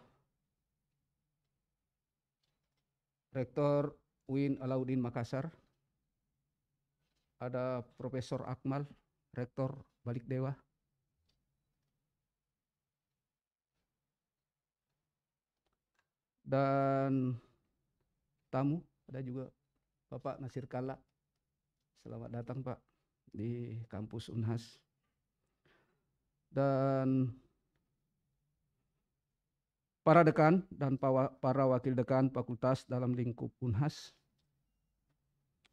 Rektor UIN Alauddin Makassar, ada Profesor Akmal, Rektor Balikdewa, dan tamu ada juga Bapak Nasir Kalla. Selamat datang Pak di kampus Unhas. Dan para dekan dan para wakil dekan fakultas dalam lingkup Unhas.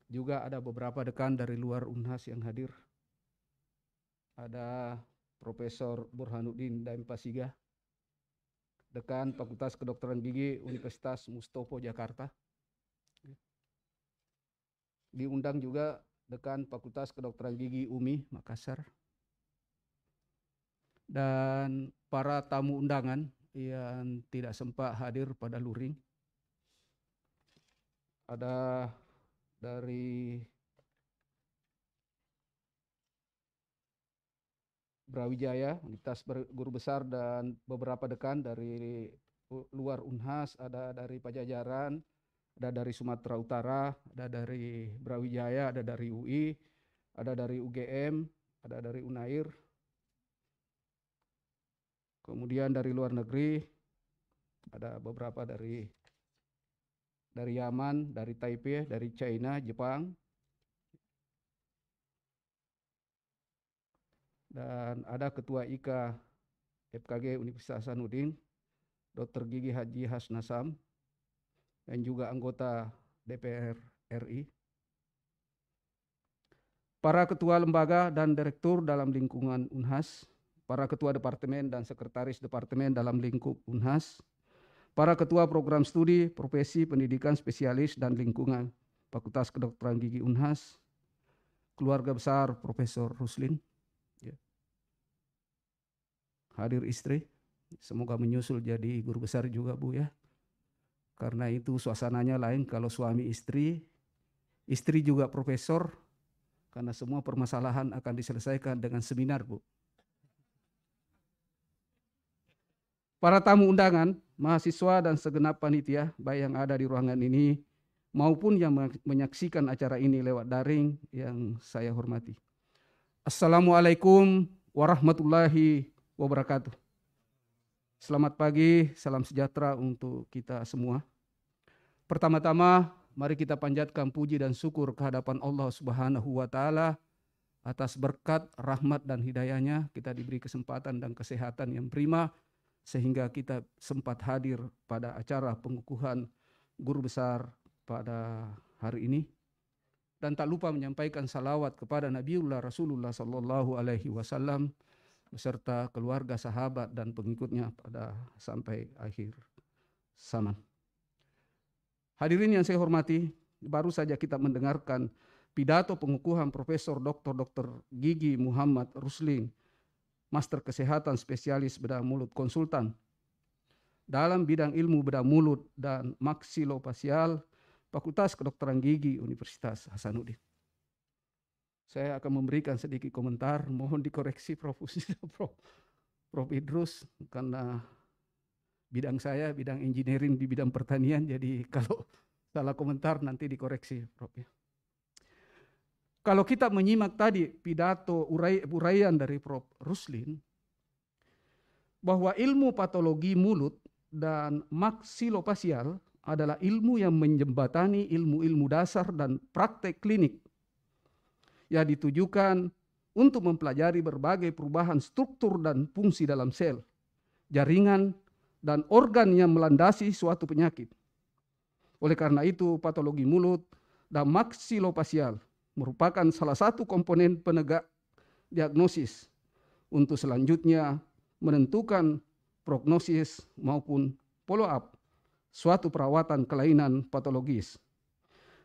Juga ada beberapa dekan dari luar Unhas yang hadir. Ada Profesor Burhanuddin Daim Pasiga, Dekan Fakultas Kedokteran Gigi Universitas Mustopo Jakarta. Diundang juga Dekan Fakultas Kedokteran Gigi UMI Makassar. Dan para tamu undangan yang tidak sempat hadir pada luring. Ada dari Brawijaya, Universitas Guru Besar, dan beberapa dekan dari luar Unhas, ada dari Pajajaran, ada dari Sumatera Utara, ada dari Brawijaya, ada dari UI, ada dari UGM, ada dari Unair. Kemudian dari luar negeri ada beberapa dari Yaman, dari Taipei, dari China, Jepang. Dan ada Ketua IKA FKG Universitas Hasanuddin, Dr. Gigi Haji Hasnasam, dan juga anggota DPR RI. Para ketua lembaga dan direktur dalam lingkungan Unhas, para ketua departemen dan sekretaris departemen dalam lingkup Unhas, para ketua program studi, profesi, pendidikan spesialis dan lingkungan Fakultas Kedokteran Gigi Unhas, keluarga besar Profesor Ruslin, hadir istri, semoga menyusul jadi guru besar juga Bu ya. Karena itu suasananya lain kalau suami istri juga profesor, karena semua permasalahan akan diselesaikan dengan seminar Bu. Para tamu undangan, mahasiswa dan segenap panitia, baik yang ada di ruangan ini maupun yang menyaksikan acara ini lewat daring yang saya hormati. Assalamualaikum warahmatullahi wabarakatuh. Selamat pagi, salam sejahtera untuk kita semua. Pertama-tama, mari kita panjatkan puji dan syukur kehadapan Allah Subhanahu wa Ta'ala atas berkat, rahmat, dan hidayahnya. Kita diberi kesempatan dan kesehatan yang prima sehingga kita sempat hadir pada acara pengukuhan guru besar pada hari ini. Dan tak lupa menyampaikan salawat kepada Nabiullah Rasulullah Sallallahu Alaihi Wasallam beserta keluarga, sahabat, dan pengikutnya pada sampai akhir zaman. Hadirin yang saya hormati, baru saja kita mendengarkan pidato pengukuhan Profesor Dr. Gigi Muhammad Ruslin, Master Kesehatan Spesialis Bedah Mulut Konsultan dalam bidang ilmu bedah mulut dan maksilofasial Fakultas Kedokteran Gigi Universitas Hasanuddin. Saya akan memberikan sedikit komentar, mohon dikoreksi Prof. Idrus, karena bidang saya bidang engineering di bidang pertanian, jadi kalau salah komentar nanti dikoreksi Prof. Kalau kita menyimak tadi pidato uraian dari Prof. Ruslin, bahwa ilmu patologi mulut dan maksilofasial adalah ilmu yang menjembatani ilmu-ilmu dasar dan praktek klinik yang ditujukan untuk mempelajari berbagai perubahan struktur dan fungsi dalam sel, jaringan, dan organ yang melandasi suatu penyakit. Oleh karena itu, patologi mulut dan maksilofasial merupakan salah satu komponen penegak diagnosis untuk selanjutnya menentukan prognosis maupun follow-up suatu perawatan kelainan patologis.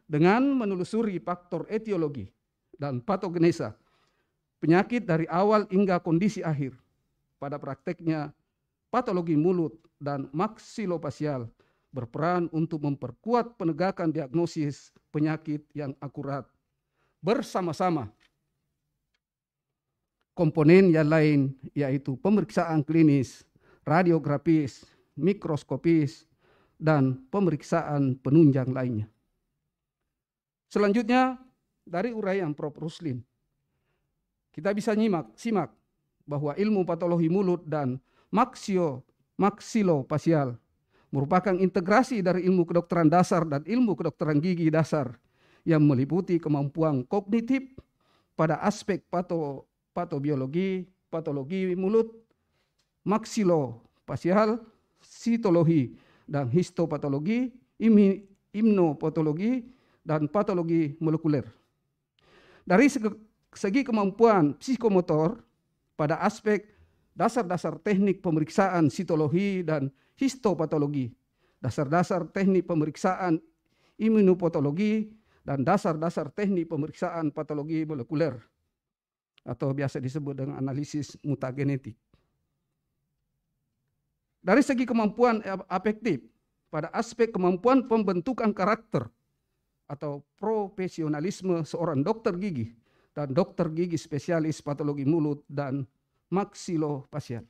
Dengan menelusuri faktor etiologi dan patogenesa penyakit dari awal hingga kondisi akhir. Pada prakteknya, patologi mulut dan maksilofasial berperan untuk memperkuat penegakan diagnosis penyakit yang akurat bersama-sama komponen yang lain, yaitu pemeriksaan klinis, radiografis, mikroskopis, dan pemeriksaan penunjang lainnya. Selanjutnya, dari uraian Prof. Ruslin, kita bisa simak bahwa ilmu patologi mulut dan maksilofasial merupakan integrasi dari ilmu kedokteran dasar dan ilmu kedokteran gigi dasar yang meliputi kemampuan kognitif pada aspek patobiologi, patologi mulut, maksilofasial, sitologi, dan histopatologi, imunopatologi, dan patologi molekuler. Dari segi kemampuan psikomotor, pada aspek dasar-dasar teknik pemeriksaan sitologi dan histopatologi, dasar-dasar teknik pemeriksaan imunopatologi, dan dasar-dasar teknik pemeriksaan patologi molekuler atau biasa disebut dengan analisis mutagenetik. Dari segi kemampuan afektif, pada aspek kemampuan pembentukan karakter atau profesionalisme seorang dokter gigi dan dokter gigi spesialis patologi mulut dan maksilofasial.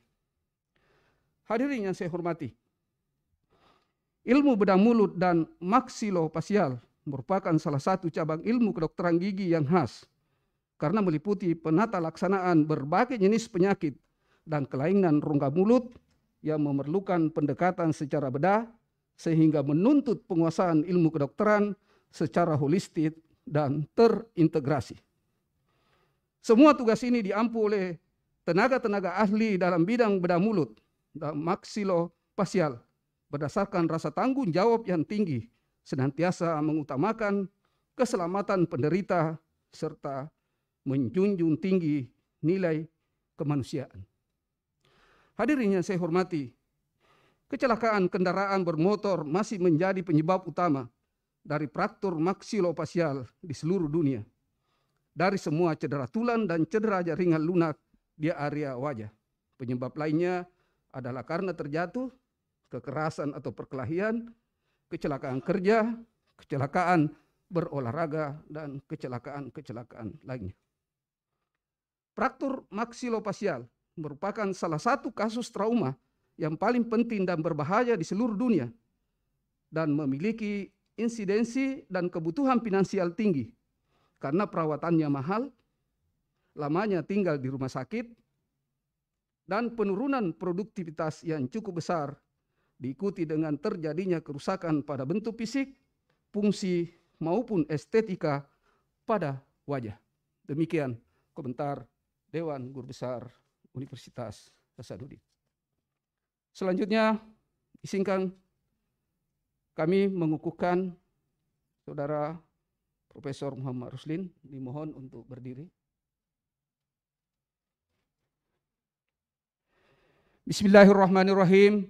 Hadirin yang saya hormati, ilmu bedah mulut dan maksilofasial merupakan salah satu cabang ilmu kedokteran gigi yang khas karena meliputi penata laksanaan berbagai jenis penyakit dan kelainan rongga mulut yang memerlukan pendekatan secara bedah sehingga menuntut penguasaan ilmu kedokteran secara holistik dan terintegrasi. Semua tugas ini diampu oleh tenaga-tenaga ahli dalam bidang bedah mulut dan maksilofasial berdasarkan rasa tanggung jawab yang tinggi, senantiasa mengutamakan keselamatan penderita serta menjunjung tinggi nilai kemanusiaan. Hadirin yang saya hormati, kecelakaan kendaraan bermotor masih menjadi penyebab utama dari fraktur maksilofasial di seluruh dunia. Dari semua cedera tulang dan cedera jaringan lunak di area wajah. Penyebab lainnya adalah karena terjatuh, kekerasan atau perkelahian, kecelakaan kerja, kecelakaan berolahraga, dan kecelakaan-kecelakaan lainnya. Fraktur maksilofasial merupakan salah satu kasus trauma yang paling penting dan berbahaya di seluruh dunia dan memiliki insidensi dan kebutuhan finansial tinggi karena perawatannya mahal, lamanya tinggal di rumah sakit, dan penurunan produktivitas yang cukup besar diikuti dengan terjadinya kerusakan pada bentuk fisik, fungsi, maupun estetika pada wajah. Demikian komentar Dewan Guru Besar Universitas Hasanuddin. Selanjutnya, izinkan kami mengukuhkan Saudara Profesor Muhammad Ruslin, dimohon untuk berdiri. Bismillahirrahmanirrahim.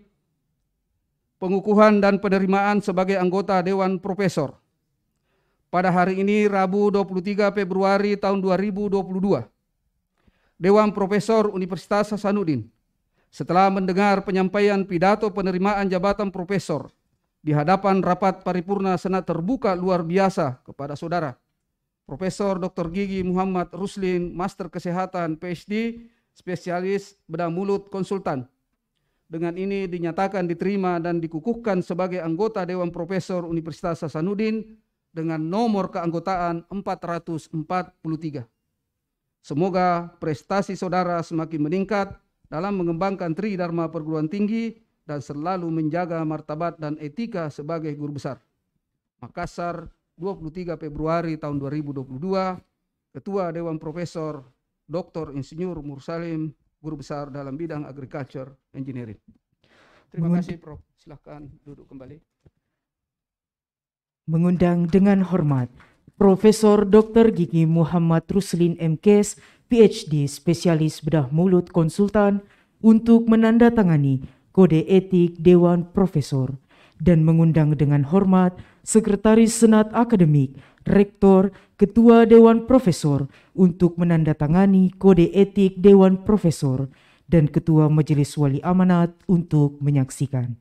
Pengukuhan dan penerimaan sebagai anggota Dewan Profesor. Pada hari ini, Rabu 23 Februari tahun 2022, Dewan Profesor Universitas Hasanuddin, setelah mendengar penyampaian pidato penerimaan jabatan profesor di hadapan rapat paripurna Senat terbuka luar biasa kepada Saudara Profesor Dr. Gigi Muhammad Ruslin, Master Kesehatan PhD, spesialis bedah mulut konsultan. Dengan ini dinyatakan diterima dan dikukuhkan sebagai anggota Dewan Profesor Universitas Hasanuddin dengan nomor keanggotaan 443. Semoga prestasi saudara semakin meningkat dalam mengembangkan Tridharma Perguruan Tinggi dan selalu menjaga martabat dan etika sebagai guru besar. Makassar, 23 Februari tahun 2022, Ketua Dewan Profesor Dr. Insinyur Mursalim, guru besar dalam bidang agriculture engineering. Terima kasih, Prof. Silakan duduk kembali. Mengundang dengan hormat Profesor Dr. Gigi Muhammad Ruslin MKes, PhD, spesialis bedah mulut konsultan untuk menandatangani Kode Etik Dewan Profesor, dan mengundang dengan hormat Sekretaris Senat Akademik, Rektor, Ketua Dewan Profesor untuk menandatangani Kode Etik Dewan Profesor, dan Ketua Majelis Wali Amanat untuk menyaksikan.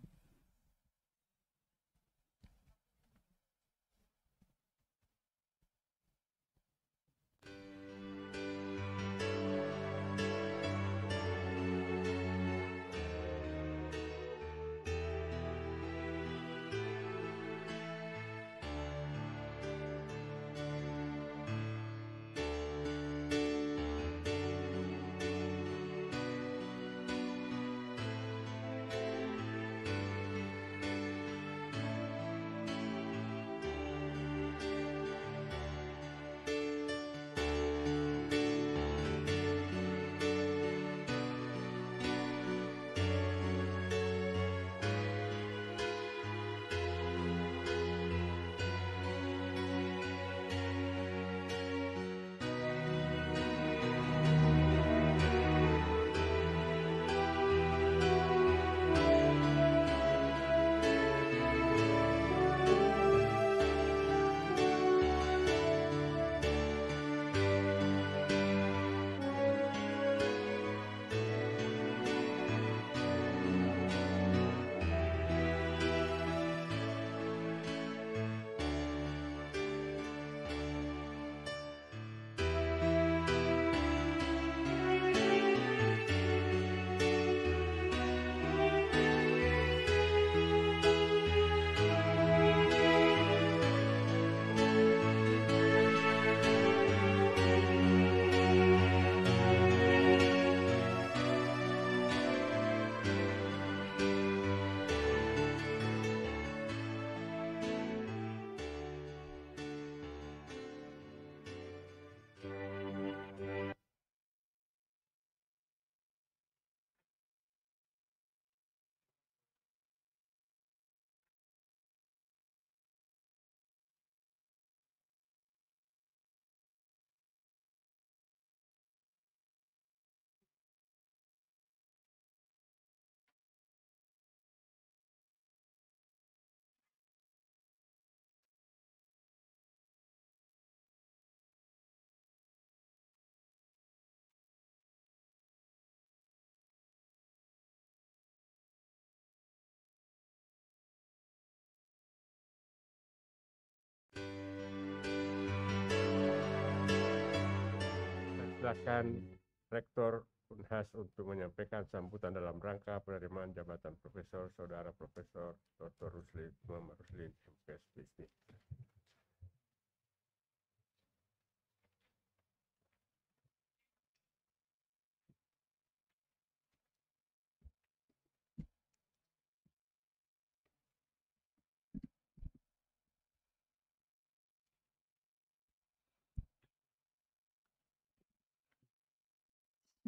persilakan Rektor Unhas untuk menyampaikan sambutan dalam rangka penerimaan jabatan Profesor Saudara Profesor Dr. Ruslin Muhammad Ruslin MPS PhD.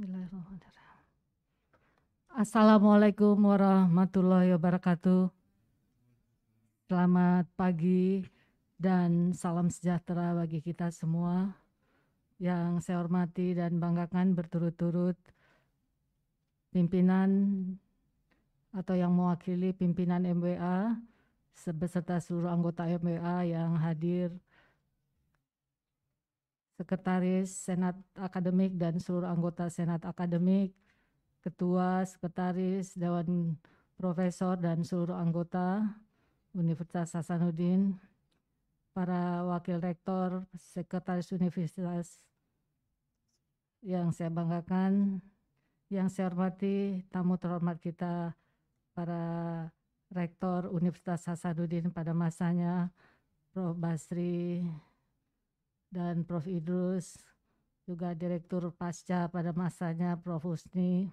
Bismillahirrahmanirrahim. Assalamualaikum warahmatullahi wabarakatuh. Selamat pagi dan salam sejahtera bagi kita semua. Yang saya hormati dan banggakan berturut-turut pimpinan atau yang mewakili pimpinan MWA beserta seluruh anggota MWA yang hadir, Sekretaris Senat Akademik dan seluruh anggota Senat Akademik, Ketua, Sekretaris, Dewan Profesor dan seluruh anggota Universitas Hasanuddin, para Wakil Rektor, Sekretaris Universitas yang saya banggakan, yang saya hormati tamu terhormat kita, para Rektor Universitas Hasanuddin pada masanya, Prof. Basri, dan Prof. Idrus, juga Direktur Pasca pada masanya Prof. Husni,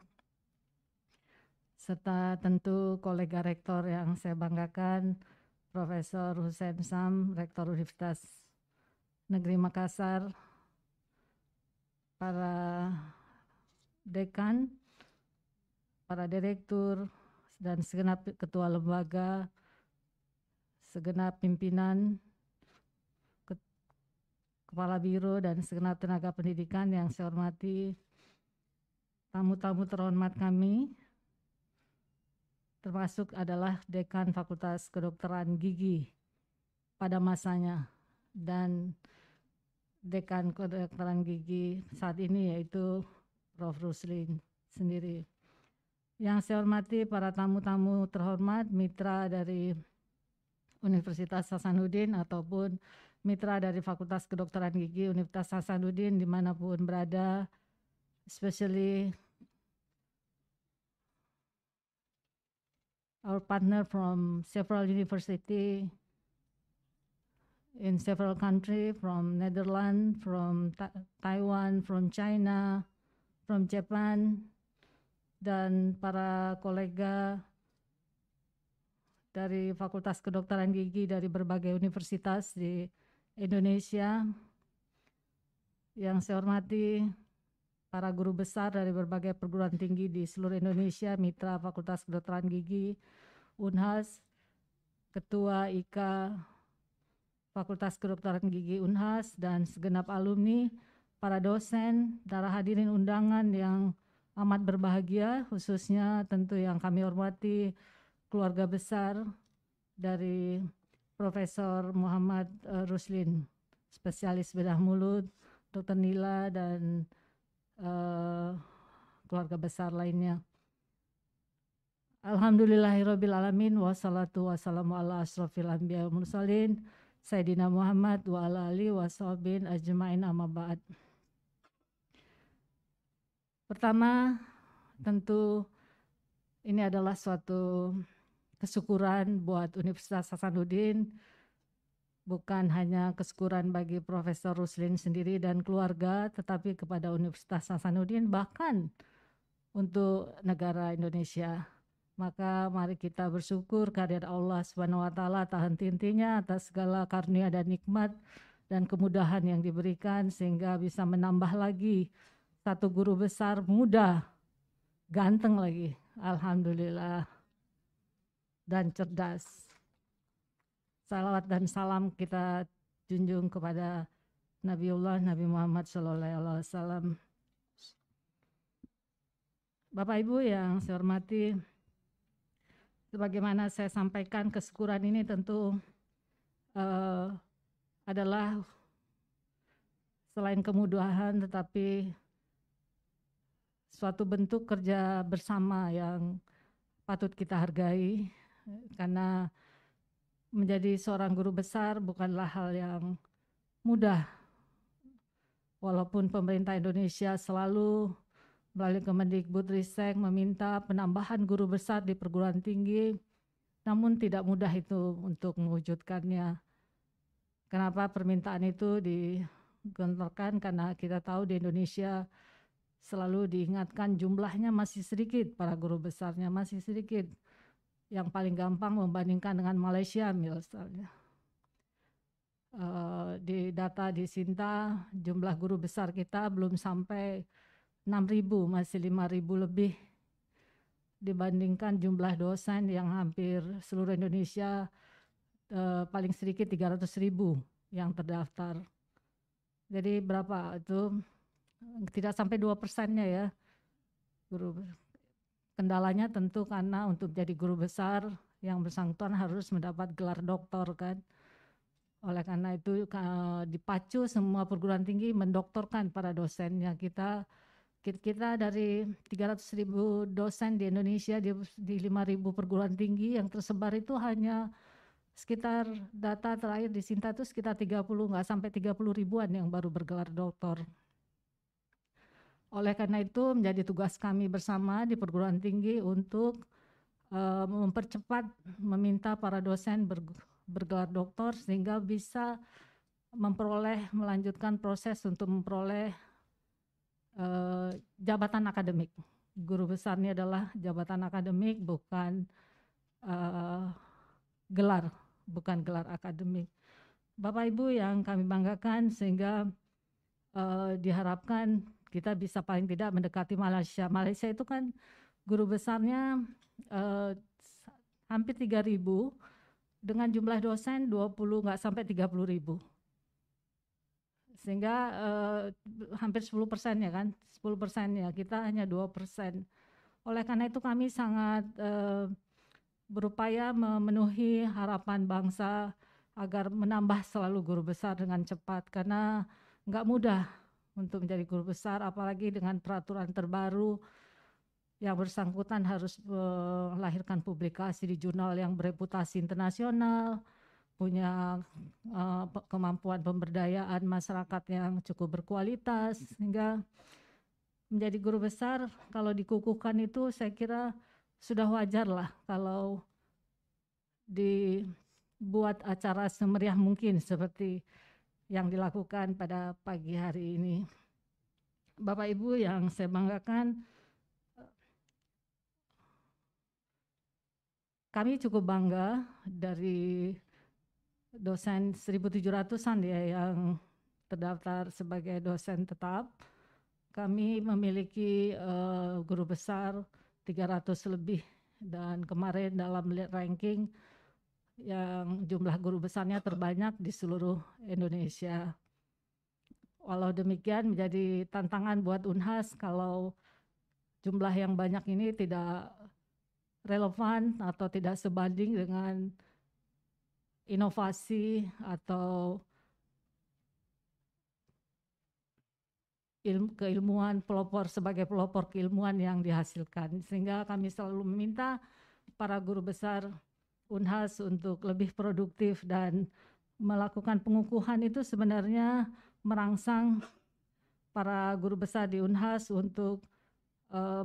serta tentu kolega rektor yang saya banggakan, Profesor Hussein Sam, Rektor Universitas Negeri Makassar, para dekan, para direktur, dan segenap ketua lembaga, segenap pimpinan, Kepala Biro dan segenap tenaga pendidikan yang saya hormati, tamu-tamu terhormat kami, termasuk adalah Dekan Fakultas Kedokteran Gigi pada masanya dan Dekan Kedokteran Gigi saat ini yaitu Prof. Ruslin sendiri. Yang saya hormati para tamu-tamu terhormat, mitra dari Universitas Hasanuddin ataupun mitra dari Fakultas Kedokteran Gigi Universitas Hasanuddin dimanapun berada, especially our partner from several university in several countries, from Netherlands, from Taiwan, from China, from Japan, dan para kolega dari Fakultas Kedokteran Gigi dari berbagai universitas di Indonesia. Yang saya hormati para guru besar dari berbagai perguruan tinggi di seluruh Indonesia, mitra Fakultas Kedokteran Gigi, Unhas, Ketua IKA Fakultas Kedokteran Gigi Unhas, dan segenap alumni, para dosen, para hadirin undangan yang amat berbahagia, khususnya tentu yang kami hormati keluarga besar dari Profesor Muhammad Ruslin, spesialis bedah mulut, Dr. Nila, dan keluarga besar lainnya. Alhamdulillahirabbil alamin, wassalatu wassalamu ala asrofil anbiya wal mursalin, Sayyidina Muhammad wa ala alihi washabin ajmain, amma ba'd. Pertama, tentu ini adalah suatu kesyukuran buat Universitas Hasanuddin, bukan hanya kesyukuran bagi Profesor Ruslin sendiri dan keluarga, tetapi kepada Universitas Hasanuddin, bahkan untuk negara Indonesia. Maka mari kita bersyukur kehadirat Allah Subhanahu wa taala tak henti-hentinya atas segala karunia dan nikmat dan kemudahan yang diberikan, sehingga bisa menambah lagi satu guru besar muda, ganteng lagi, alhamdulillah, dan cerdas. Salawat dan salam kita junjung kepada Nabiullah Nabi Muhammad SAW. Bapak Ibu yang saya hormati, sebagaimana saya sampaikan, kesyukuran ini tentu adalah selain kemudahan tetapi suatu bentuk kerja bersama yang patut kita hargai, karena menjadi seorang guru besar bukanlah hal yang mudah. walaupun pemerintah Indonesia selalu melalui Kemendikbudristek meminta penambahan guru besar di perguruan tinggi, namun tidak mudah itu untuk mewujudkannya. Kenapa permintaan itu digelontorkan? Karena kita tahu di Indonesia selalu diingatkan jumlahnya masih sedikit, para guru besarnya masih sedikit. Yang paling gampang membandingkan dengan Malaysia misalnya. Di data di Sinta, jumlah guru besar kita belum sampai 6.000, masih 5.000 lebih dibandingkan jumlah dosen yang hampir seluruh Indonesia paling sedikit 300.000 yang terdaftar. Jadi berapa itu? Tidak sampai 2%-nya ya. Kendalanya tentu karena untuk jadi guru besar yang bersangkutan harus mendapat gelar doktor kan. Oleh karena itu dipacu semua perguruan tinggi mendoktorkan para dosennya. Kita dari 300.000 dosen di Indonesia di 5.000 perguruan tinggi yang tersebar itu hanya sekitar data terakhir di Sinta itu sekitar 30, nggak sampai 30 ribuan yang baru bergelar doktor. Oleh karena itu menjadi tugas kami bersama di perguruan tinggi untuk mempercepat meminta para dosen bergelar doktor sehingga bisa melanjutkan proses untuk memperoleh jabatan akademik. Guru besar ini adalah jabatan akademik, bukan gelar akademik. Bapak Ibu yang kami banggakan, sehingga diharapkan kita bisa paling tidak mendekati Malaysia. Malaysia itu kan guru besarnya hampir 3.000 dengan jumlah dosen 20 nggak sampai 30.000. Sehingga hampir 10% ya kan, 10% ya, kita hanya 2%. Oleh karena itu kami sangat berupaya memenuhi harapan bangsa agar menambah selalu guru besar dengan cepat, karena nggak mudah untuk menjadi guru besar, apalagi dengan peraturan terbaru yang bersangkutan harus melahirkan publikasi di jurnal yang bereputasi internasional, punya kemampuan pemberdayaan masyarakat yang cukup berkualitas, sehingga menjadi guru besar kalau dikukuhkan itu saya kira sudah wajar lah kalau dibuat acara semeriah mungkin seperti yang dilakukan pada pagi hari ini. Bapak Ibu yang saya banggakan, kami cukup bangga dari dosen 1.700-an ya yang terdaftar sebagai dosen tetap. Kami memiliki guru besar 300 lebih, dan kemarin dalam ranking yang jumlah guru besarnya terbanyak di seluruh Indonesia. Walau demikian menjadi tantangan buat Unhas kalau jumlah yang banyak ini tidak relevan atau tidak sebanding dengan inovasi atau keilmuan sebagai pelopor keilmuan yang dihasilkan. Sehingga kami selalu meminta para guru besar Unhas untuk lebih produktif dan melakukan pengukuhan itu sebenarnya merangsang para guru besar di Unhas untuk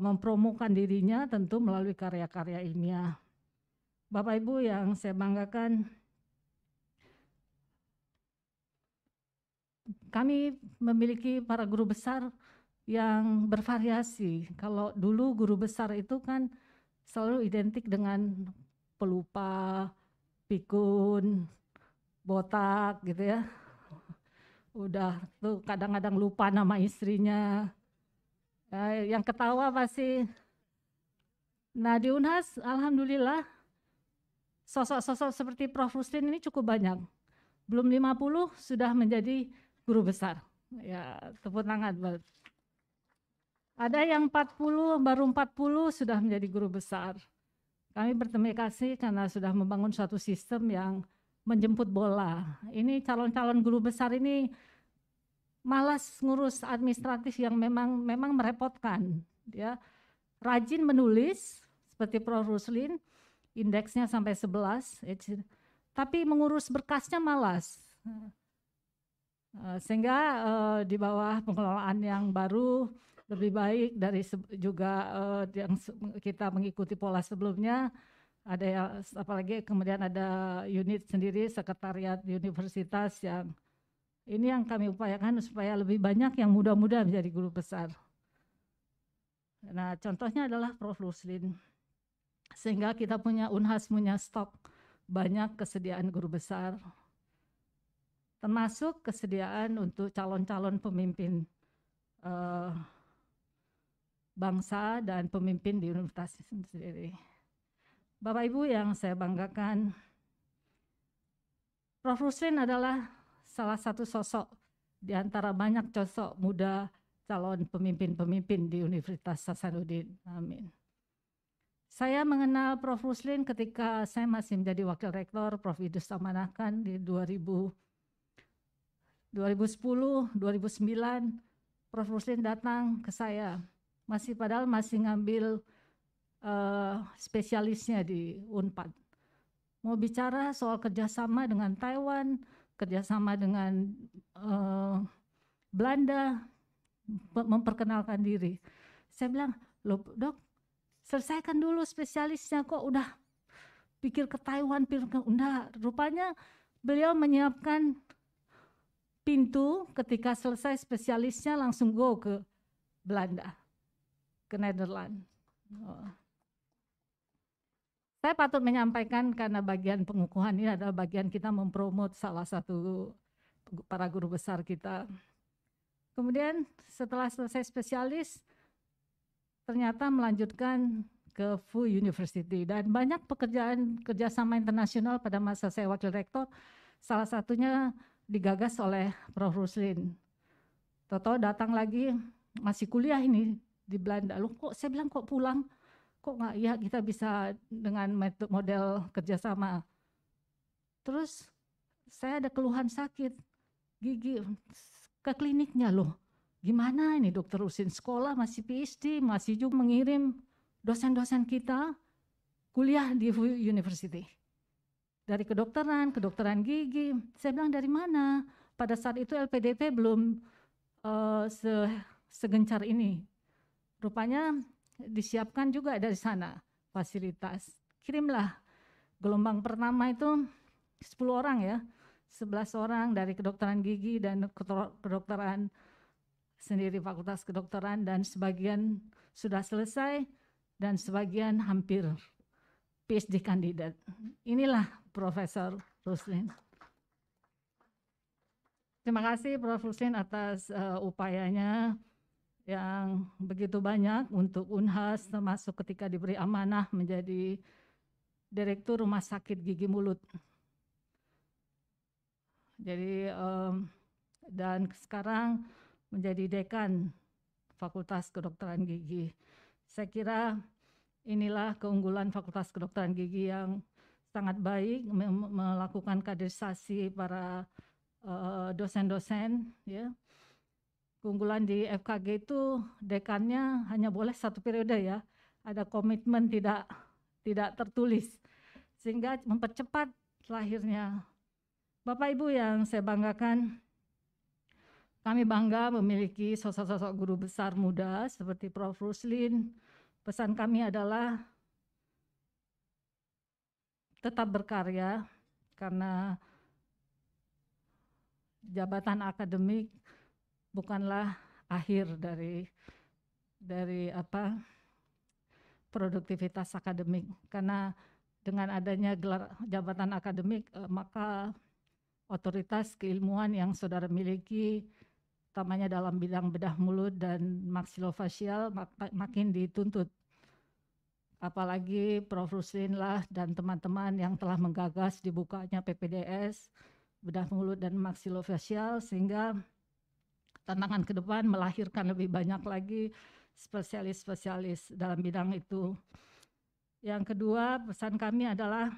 mempromokan dirinya tentu melalui karya-karya ilmiah. Bapak Ibu yang saya banggakan, kami memiliki para guru besar yang bervariasi. Kalau dulu guru besar itu kan selalu identik dengan pelupa, pikun, botak gitu ya. Udah tuh kadang-kadang lupa nama istrinya. Yang ketawa pasti. Nah di Unhas alhamdulillah sosok-sosok seperti Prof. Rustin ini cukup banyak. Belum 50 sudah menjadi guru besar. Ya, tepuk tangan. Ada yang 40, baru 40 sudah menjadi guru besar. Kami berterima kasih karena sudah membangun suatu sistem yang menjemput bola. Ini calon-calon guru besar ini malas ngurus administratif yang memang merepotkan. Ya. Rajin menulis seperti Prof. Ruslin, indeksnya sampai 11, tapi mengurus berkasnya malas. Sehingga di bawah pengelolaan yang baru lebih baik dari juga yang kita mengikuti pola sebelumnya, ada yang apalagi kemudian ada unit sendiri sekretariat universitas yang ini yang kami upayakan supaya lebih banyak yang muda-muda menjadi guru besar. Nah, contohnya adalah Prof. Ruslin. Sehingga kita punya Unhas punya stok banyak kesediaan guru besar, termasuk kesediaan untuk calon-calon pemimpin bangsa dan pemimpin di universitas sendiri. Bapak Ibu yang saya banggakan, Prof. Ruslin adalah salah satu sosok di antara banyak sosok muda calon pemimpin-pemimpin di Universitas Hasanuddin. Amin. Saya mengenal Prof. Ruslin ketika saya masih menjadi wakil rektor, Prof. Idrus amanahkan di 2010, 2009, Prof. Ruslin datang ke saya, padahal masih ngambil spesialisnya di Unpad. Mau bicara soal kerjasama dengan Taiwan, kerjasama dengan Belanda, memperkenalkan diri. Saya bilang, loh dok, selesaikan dulu spesialisnya, kok udah pikir ke Taiwan, rupanya beliau menyiapkan pintu ketika selesai spesialisnya langsung go ke Belanda, ke Nederland. Saya patut menyampaikan karena bagian pengukuhan ini adalah bagian kita mempromot salah satu para guru besar kita. Kemudian setelah selesai spesialis, ternyata melanjutkan ke Fu University dan banyak pekerjaan kerjasama internasional pada masa saya wakil rektor, salah satunya digagas oleh Prof. Ruslin. Toto datang lagi, masih kuliah ini di Belanda. Loh kok saya bilang kok pulang? Kok nggak ya kita bisa dengan model kerjasama. Terus saya ada keluhan sakit gigi ke kliniknya loh. Gimana ini dokter Ruslin sekolah masih PhD, masih juga mengirim dosen-dosen kita kuliah di University. Dari kedokteran gigi. Saya bilang dari mana? Pada saat itu LPDP belum segencar ini. Rupanya disiapkan juga dari sana fasilitas. Kirimlah gelombang pertama itu 10 orang ya, 11 orang dari kedokteran gigi dan kedokteran sendiri fakultas kedokteran dan sebagian sudah selesai dan sebagian hampir PhD kandidat. Inilah Profesor Ruslin. Terima kasih Prof. Ruslin atas upayanya yang begitu banyak untuk Unhas, termasuk ketika diberi amanah menjadi Direktur Rumah Sakit Gigi Mulut. Jadi dan sekarang menjadi Dekan Fakultas Kedokteran Gigi. Saya kira inilah keunggulan Fakultas Kedokteran Gigi yang sangat baik melakukan kaderisasi para dosen-dosen ya. Keunggulan di FKG itu dekannya hanya boleh 1 periode ya, ada komitmen tidak tertulis sehingga mempercepat lahirnya. Bapak Ibu yang saya banggakan, kami bangga memiliki sosok-sosok guru besar muda seperti Prof. Ruslin. Pesan kami adalah tetap berkarya karena jabatan akademik bukanlah akhir dari produktivitas akademik, karena dengan adanya gelar jabatan akademik maka otoritas keilmuan yang saudara miliki utamanya dalam bidang bedah mulut dan maksilofacial makin dituntut. Apalagi Prof. Ruslin lah dan teman-teman yang telah menggagas dibukanya PPDS bedah mulut dan maksilofacial, sehingga tantangan ke depan melahirkan lebih banyak lagi spesialis-spesialis dalam bidang itu. Yang kedua, pesan kami adalah,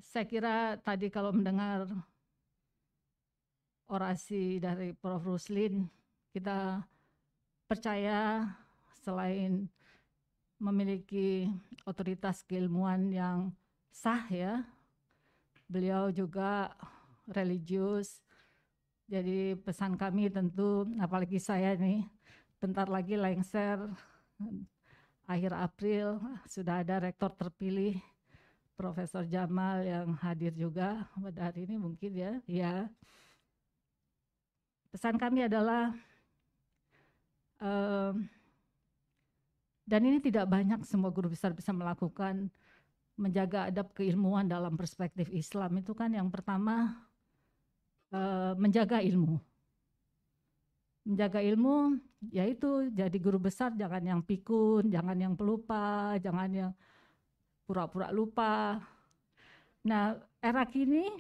saya kira tadi kalau mendengar orasi dari Prof. Ruslin, kita percaya selain memiliki otoritas keilmuan yang sah ya, beliau juga religius. Jadi pesan kami tentu, apalagi saya nih, bentar lagi lengser, akhir April sudah ada rektor terpilih, Profesor Jamal yang hadir juga pada hari ini mungkin ya. Pesan kami adalah, dan ini tidak banyak semua guru besar bisa melakukan, menjaga adab keilmuan dalam perspektif Islam itu kan yang pertama, menjaga ilmu. Menjaga ilmu yaitu jadi guru besar jangan yang pikun, jangan yang pelupa, jangan yang pura-pura lupa. Nah, era kini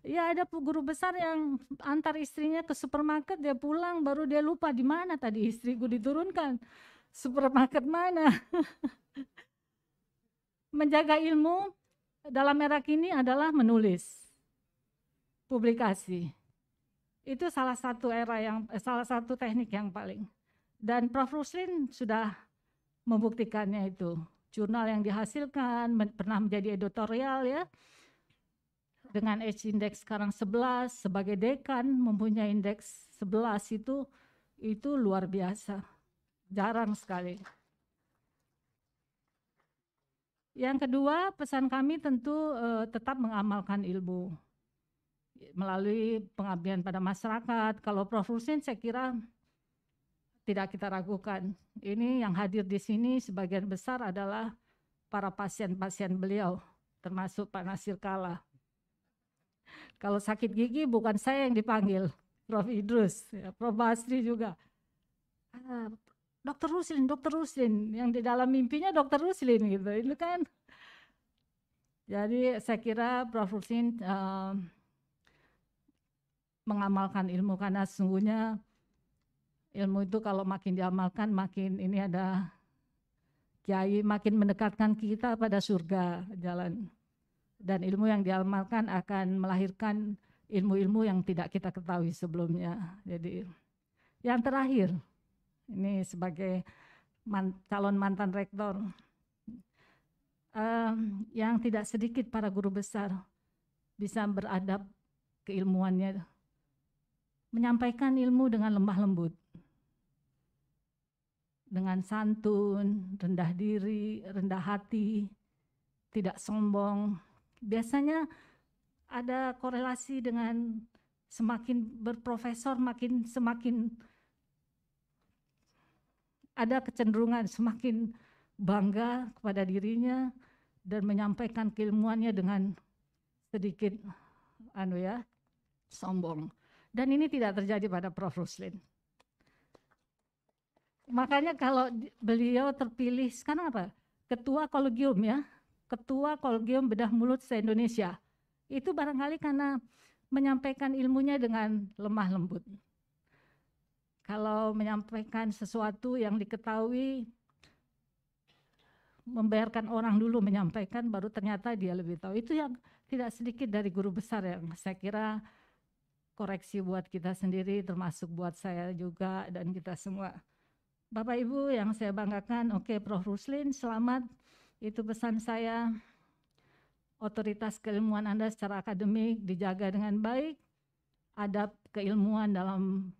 ya ada guru besar yang antar istrinya ke supermarket, dia pulang baru dia lupa di mana tadi istriku diturunkan. Supermarket mana? Menjaga ilmu dalam era kini adalah menulis, publikasi. Itu salah satu salah satu teknik yang paling. Dan Prof. Ruslin sudah membuktikannya itu. Jurnal yang dihasilkan pernah menjadi editorial ya. Dengan H index sekarang 11, sebagai dekan mempunyai indeks 11 itu luar biasa. Jarang sekali. Yang kedua, pesan kami tentu tetap mengamalkan ilmu melalui pengabdian pada masyarakat. Kalau Prof. Ruslin saya kira tidak kita ragukan. Ini yang hadir di sini sebagian besar adalah para pasien-pasien beliau, termasuk Pak Nasir Kala. Kalau sakit gigi bukan saya yang dipanggil, Prof. Idrus, ya, Prof. Basri juga. Dokter Ruslin, yang di dalam mimpinya Dokter Ruslin gitu, itu kan. Jadi saya kira Prof. Ruslin mengamalkan ilmu karena sesungguhnya ilmu itu kalau makin diamalkan makin ini ada kiai makin mendekatkan kita pada surga jalan, dan ilmu yang diamalkan akan melahirkan ilmu-ilmu yang tidak kita ketahui sebelumnya. Jadi yang terakhir ini sebagai calon mantan rektor, yang tidak sedikit para guru besar bisa beradab keilmuannya, menyampaikan ilmu dengan lemah lembut, dengan santun, rendah diri, rendah hati, tidak sombong. Biasanya ada korelasi dengan semakin berprofesor semakin ada kecenderungan semakin bangga kepada dirinya dan menyampaikan keilmuannya dengan sedikit sombong. Dan ini tidak terjadi pada Prof. Ruslin. Makanya kalau beliau terpilih sekarang apa? Ketua Kolegium ya, Ketua Kolegium Bedah Mulut se-Indonesia. Itu barangkali karena menyampaikan ilmunya dengan lemah lembut. Kalau menyampaikan sesuatu yang diketahui, membiarkan orang dulu menyampaikan, baru ternyata dia lebih tahu. Itu yang tidak sedikit dari guru besar yang saya kira koreksi buat kita sendiri, termasuk buat saya juga dan kita semua. Bapak Ibu yang saya banggakan, oke, Prof. Ruslin selamat, itu pesan saya. Otoritas keilmuan Anda secara akademik dijaga dengan baik, adab keilmuan dalam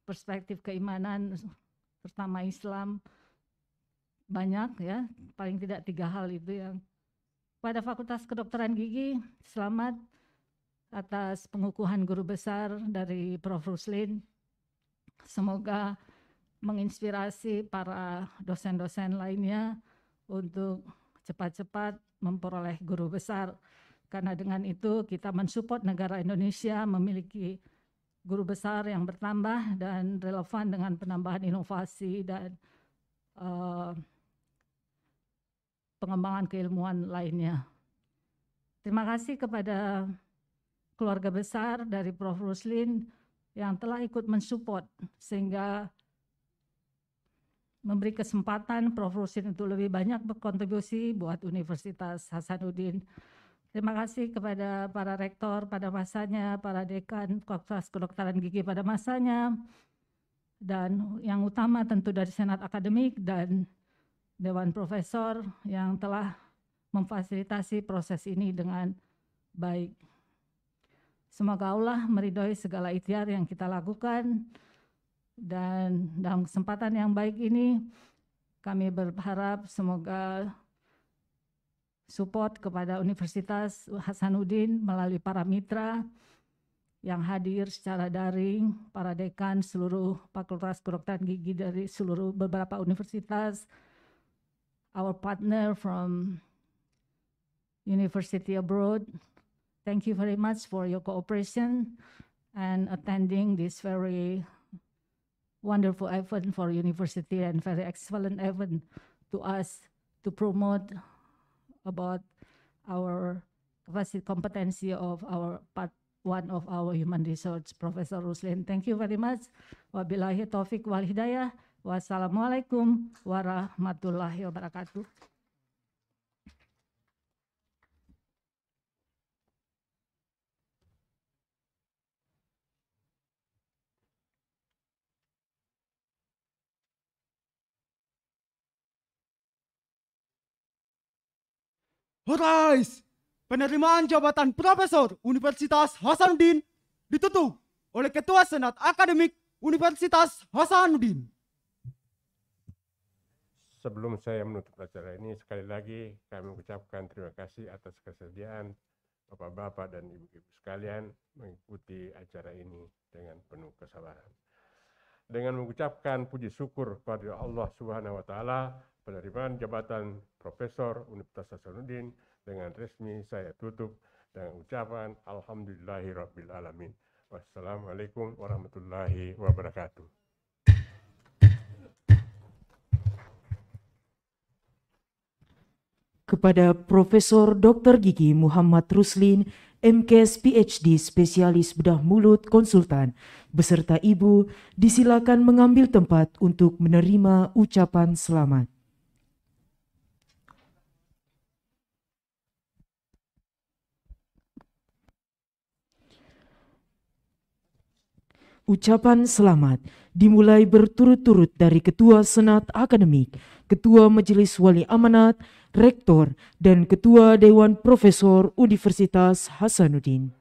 perspektif keimanan, terutama Islam, banyak ya, paling tidak 3 hal itu yang. Pada Fakultas Kedokteran Gigi, selamat atas pengukuhan guru besar dari Prof. Ruslin. Semoga menginspirasi para dosen-dosen lainnya untuk cepat-cepat memperoleh guru besar. Karena dengan itu kita mensupport negara Indonesia memiliki guru besar yang bertambah dan relevan dengan penambahan inovasi dan pengembangan keilmuan lainnya. Terima kasih kepada keluarga besar dari Prof. Ruslin yang telah ikut mensupport sehingga memberi kesempatan Prof. Ruslin untuk lebih banyak berkontribusi buat Universitas Hasanuddin. Terima kasih kepada para rektor pada masanya, para dekan Fakultas Kedokteran Gigi pada masanya, dan yang utama tentu dari Senat Akademik dan Dewan Profesor yang telah memfasilitasi proses ini dengan baik. Semoga Allah meridhoi segala ikhtiar yang kita lakukan, dan dalam kesempatan yang baik ini kami berharap semoga support kepada Universitas Hasanuddin melalui para mitra yang hadir secara daring, para dekan seluruh Fakultas Kedokteran Gigi dari seluruh beberapa universitas, our partner from university abroad. Thank you very much for your cooperation and attending this very wonderful event for university and very excellent event to us to promote about our capacity competency of our one of our human resource, Professor Ruslin. Thank you very much. Wabillahi taufiq wal hidayah. Wassalamualaikum warahmatullahi wabarakatuh. Horais, penerimaan jabatan Profesor Universitas Hasanuddin ditutup oleh Ketua Senat Akademik Universitas Hasanuddin. Sebelum saya menutup acara ini, sekali lagi kami mengucapkan terima kasih atas kesediaan Bapak-bapak dan Ibu-ibu sekalian mengikuti acara ini dengan penuh kesabaran. Dengan mengucapkan puji syukur kepada Allah Subhanahu wa taala, penerimaan jabatan Profesor Universitas Hasanuddin dengan resmi saya tutup dengan ucapan alhamdulillahirabbil alamin. Wassalamualaikum warahmatullahi wabarakatuh. Kepada Profesor Dr. Gigi Muhammad Ruslin, MKes PhD Spesialis Bedah Mulut Konsultan, beserta Ibu, disilakan mengambil tempat untuk menerima ucapan selamat. Ucapan selamat dimulai berturut-turut dari Ketua Senat Akademik, Ketua Majelis Wali Amanat, Rektor, dan Ketua Dewan Profesor Universitas Hasanuddin.